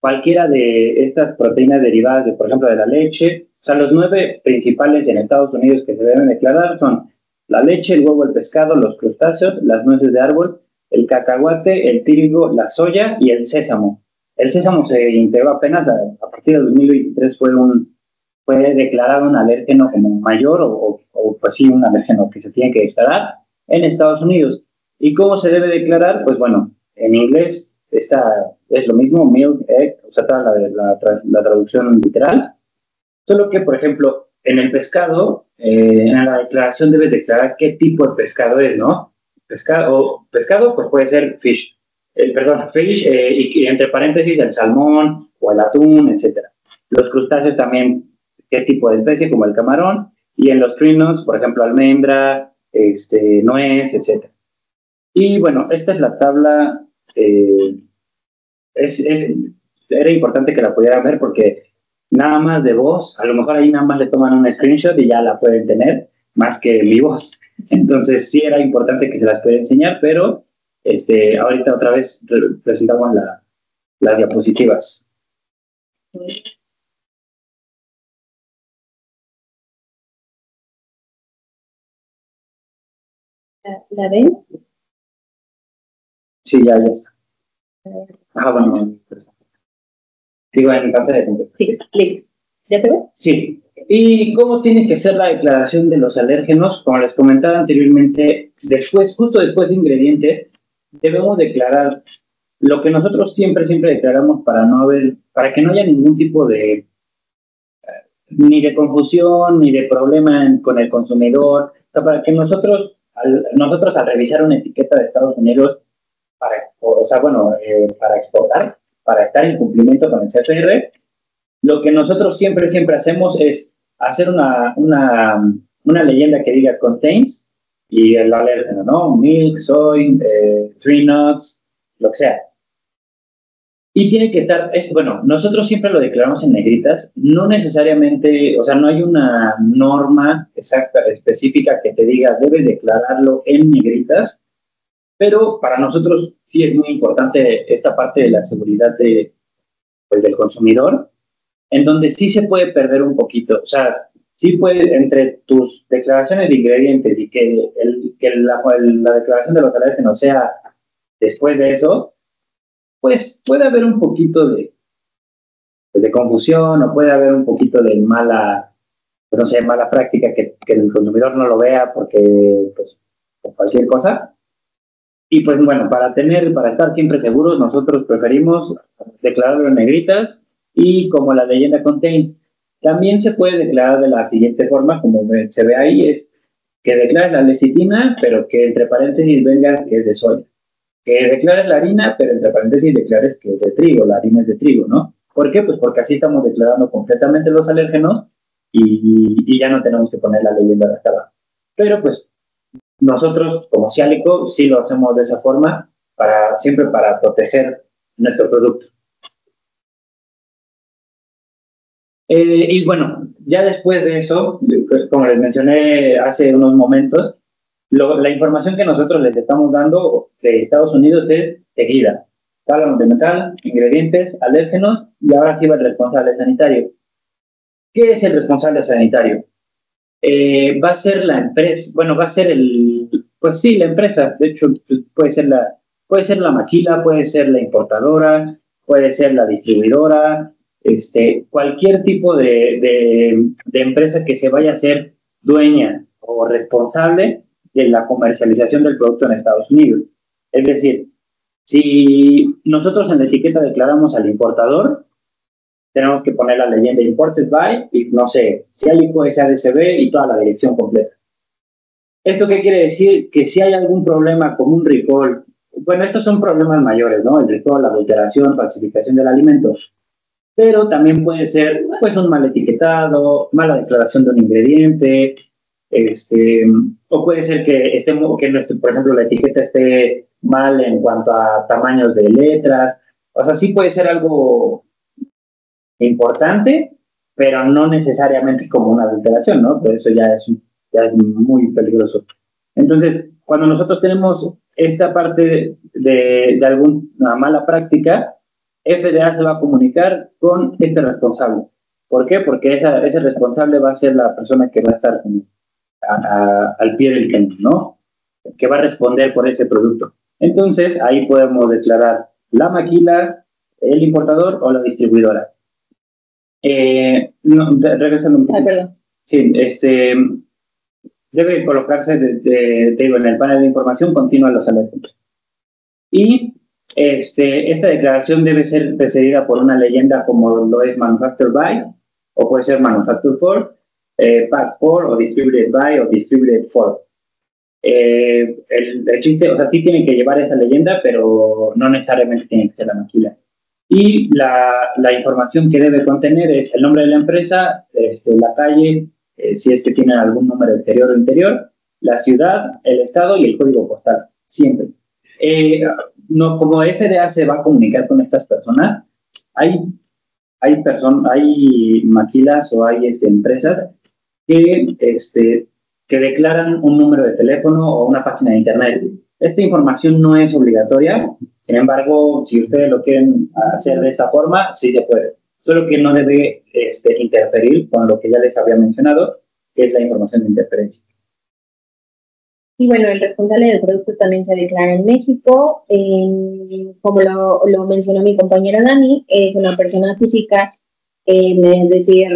cualquiera de estas proteínas derivadas, por ejemplo, de la leche, o sea, los 9 principales en Estados Unidos que se deben declarar son la leche, el huevo, el pescado, los crustáceos, las nueces de árbol, el cacahuate, el trigo, la soya y el sésamo. El sésamo se integró apenas a partir del 2023, fue declarado un alérgeno como mayor o pues sí, un alérgeno que se tiene que declarar en Estados Unidos. ¿Y cómo se debe declarar? Pues bueno, en inglés es lo mismo, milk, egg, o sea, la traducción literal. Solo que, por ejemplo, en el pescado, en la declaración debes declarar qué tipo de pescado es, ¿no? Pescado, pues puede ser fish, fish, y entre paréntesis el salmón o el atún, etcétera. Los crustáceos también, qué tipo de especie, como el camarón, y en los tree nuts, por ejemplo, almendra, nuez, etcétera. Y bueno, esta es la tabla, era importante que la pudieran ver porque nada más de voz, a lo mejor ahí nada más le toman un screenshot y ya la pueden tener, más que mi voz. Entonces sí era importante que se las pudiera enseñar, pero ahorita otra vez presentamos las diapositivas. ¿La ven? Sí, ya está. Bueno. Digo, en pantalla de computadora. Sí, listo. ¿Ya se ve? Sí. ¿Y cómo tiene que ser la declaración de los alérgenos? Como les comentaba anteriormente, justo después de ingredientes, debemos declarar lo que nosotros siempre declaramos para que no haya ningún tipo de ni de confusión, ni de problema con el consumidor. O sea, para que nosotros al revisar una etiqueta de Estados Unidos, para exportar, para estar en cumplimiento con el CFR, lo que nosotros siempre hacemos es hacer una leyenda que diga contains y el alérgeno, ¿no? Milk, soy, tree nuts, lo que sea. Y tiene que estar, nosotros siempre lo declaramos en negritas, no necesariamente, o sea, no hay una norma exacta, específica que te diga, debes declararlo en negritas, pero para nosotros sí es muy importante esta parte de la seguridad del consumidor, en donde sí se puede perder un poquito, o sea, sí puede, entre tus declaraciones de ingredientes y que la declaración de los alérgenos sea después de eso, pues puede haber un poquito de confusión o puede haber un poquito de mala práctica que el consumidor no lo vea porque, pues, por cualquier cosa. Y pues bueno, para estar siempre seguros, nosotros preferimos declararlo en negritas y como la leyenda contains. También se puede declarar de la siguiente forma, como se ve ahí, es que declares la lecitina, pero que entre paréntesis venga que es de soya. Que declares la harina, pero entre paréntesis declares que es de trigo, la harina es de trigo, ¿no? ¿Por qué? Pues porque así estamos declarando completamente los alérgenos y ya no tenemos que poner la leyenda de hasta abajo. Pero pues nosotros, como Cialico, sí lo hacemos de esa forma, siempre para proteger nuestro producto. Y bueno, ya después de eso, pues, como les mencioné hace unos momentos, la información que nosotros les estamos dando de Estados Unidos es seguida. Tabla nutrimental, ingredientes, alérgenos, y ahora aquí va el responsable sanitario. ¿Qué es el responsable sanitario? va a ser la empresa, bueno, va a ser pues sí, la empresa, de hecho, pues, puede ser la maquila, puede ser la importadora, puede ser la distribuidora, cualquier tipo de empresa que se vaya a ser dueña o responsable de la comercialización del producto en Estados Unidos. Es decir, si nosotros en la etiqueta declaramos al importador, tenemos que poner la leyenda Imported by y no sé, si hay SADCB y toda la dirección completa. ¿Esto qué quiere decir? Que si hay algún problema como un recall, bueno, estos son problemas mayores, ¿no? El recall, la adulteración, falsificación del alimento, pero también puede ser, pues, un mal etiquetado, mala declaración de un ingrediente, o puede ser que por ejemplo, la etiqueta esté mal en cuanto a tamaños de letras, o sea, sí puede ser algo importante, pero no necesariamente como una adulteración, ¿no? Pero eso ya es muy peligroso. Entonces, cuando nosotros tenemos esta parte de alguna mala práctica, FDA se va a comunicar con este responsable. ¿Por qué? Porque ese responsable va a ser la persona que va a estar al pie del cañón, ¿no? Que va a responder por ese producto. Entonces, ahí podemos declarar la maquila, el importador o la distribuidora. No, regresando un poquito. Perdón. Sí, debe colocarse, te digo, en el panel de información continua los alertas. Y esta declaración debe ser precedida por una leyenda como lo es Manufactured by, o puede ser Manufactured for, Packed for, o Distributed by, o Distributed for. El chiste, o sea, sí tienen que llevar esa leyenda, pero no necesariamente tiene que ser la maquila. Y la información que debe contener es el nombre de la empresa, la calle, si es que tiene algún número exterior o interior, la ciudad, el estado y el código postal, siempre. No, como FDA se va a comunicar con estas personas, hay maquilas o hay empresas que declaran un número de teléfono o una página de internet. Esta información no es obligatoria, sin embargo, si ustedes lo quieren hacer de esta forma, sí se puede. Solo que no debe interferir con lo que ya les había mencionado, que es la información de interferencia. Y bueno, el responsable del producto también se declara en México. Como lo mencionó mi compañera Dani, es una persona física, es decir,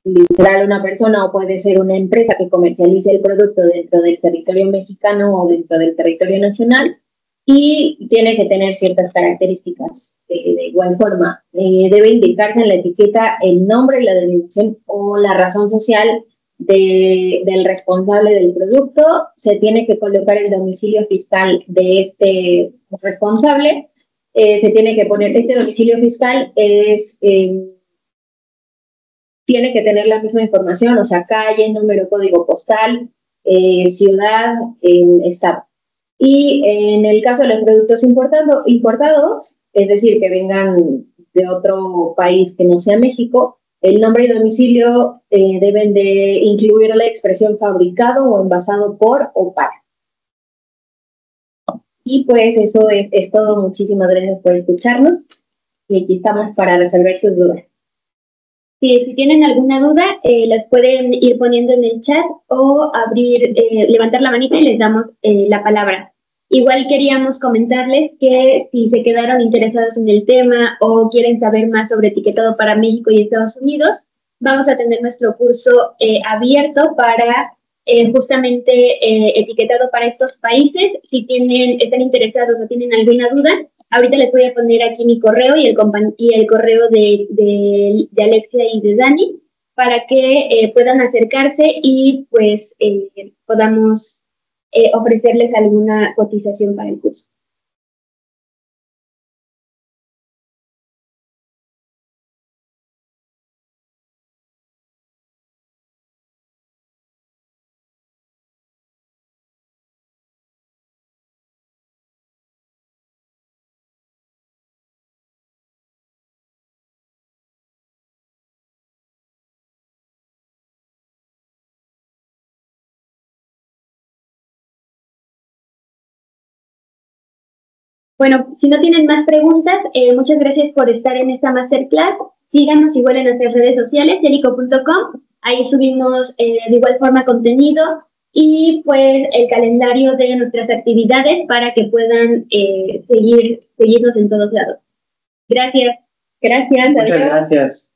literal una persona o puede ser una empresa que comercialice el producto dentro del territorio mexicano o dentro del territorio nacional y tiene que tener ciertas características. De igual forma, debe indicarse en la etiqueta el nombre, la denominación o la razón social del responsable del producto. Se tiene que colocar el domicilio fiscal de este responsable. Se tiene que poner, este domicilio fiscal tiene que tener la misma información, o sea, calle, número, código postal, ciudad, estado. Y en el caso de los productos importados, es decir, que vengan de otro país que no sea México, el nombre y domicilio deben de incluir la expresión fabricado o envasado por o para. Y pues eso es todo. Muchísimas gracias por escucharnos y aquí estamos para resolver sus dudas. Sí, si tienen alguna duda, las pueden ir poniendo en el chat o levantar la manita y les damos la palabra. Igual queríamos comentarles que si se quedaron interesados en el tema o quieren saber más sobre etiquetado para México y Estados Unidos, vamos a tener nuestro curso abierto para justamente etiquetado para estos países. Si están interesados o tienen alguna duda, ahorita les voy a poner aquí mi correo y el correo de Alexia y de Dani para que puedan acercarse y pues podamos ofrecerles alguna cotización para el curso. Bueno, si no tienen más preguntas, muchas gracias por estar en esta masterclass. Síganos igual en nuestras redes sociales, erico.com. Ahí subimos de igual forma contenido y pues el calendario de nuestras actividades para que puedan seguirnos en todos lados. Gracias. Gracias. Muchas gracias.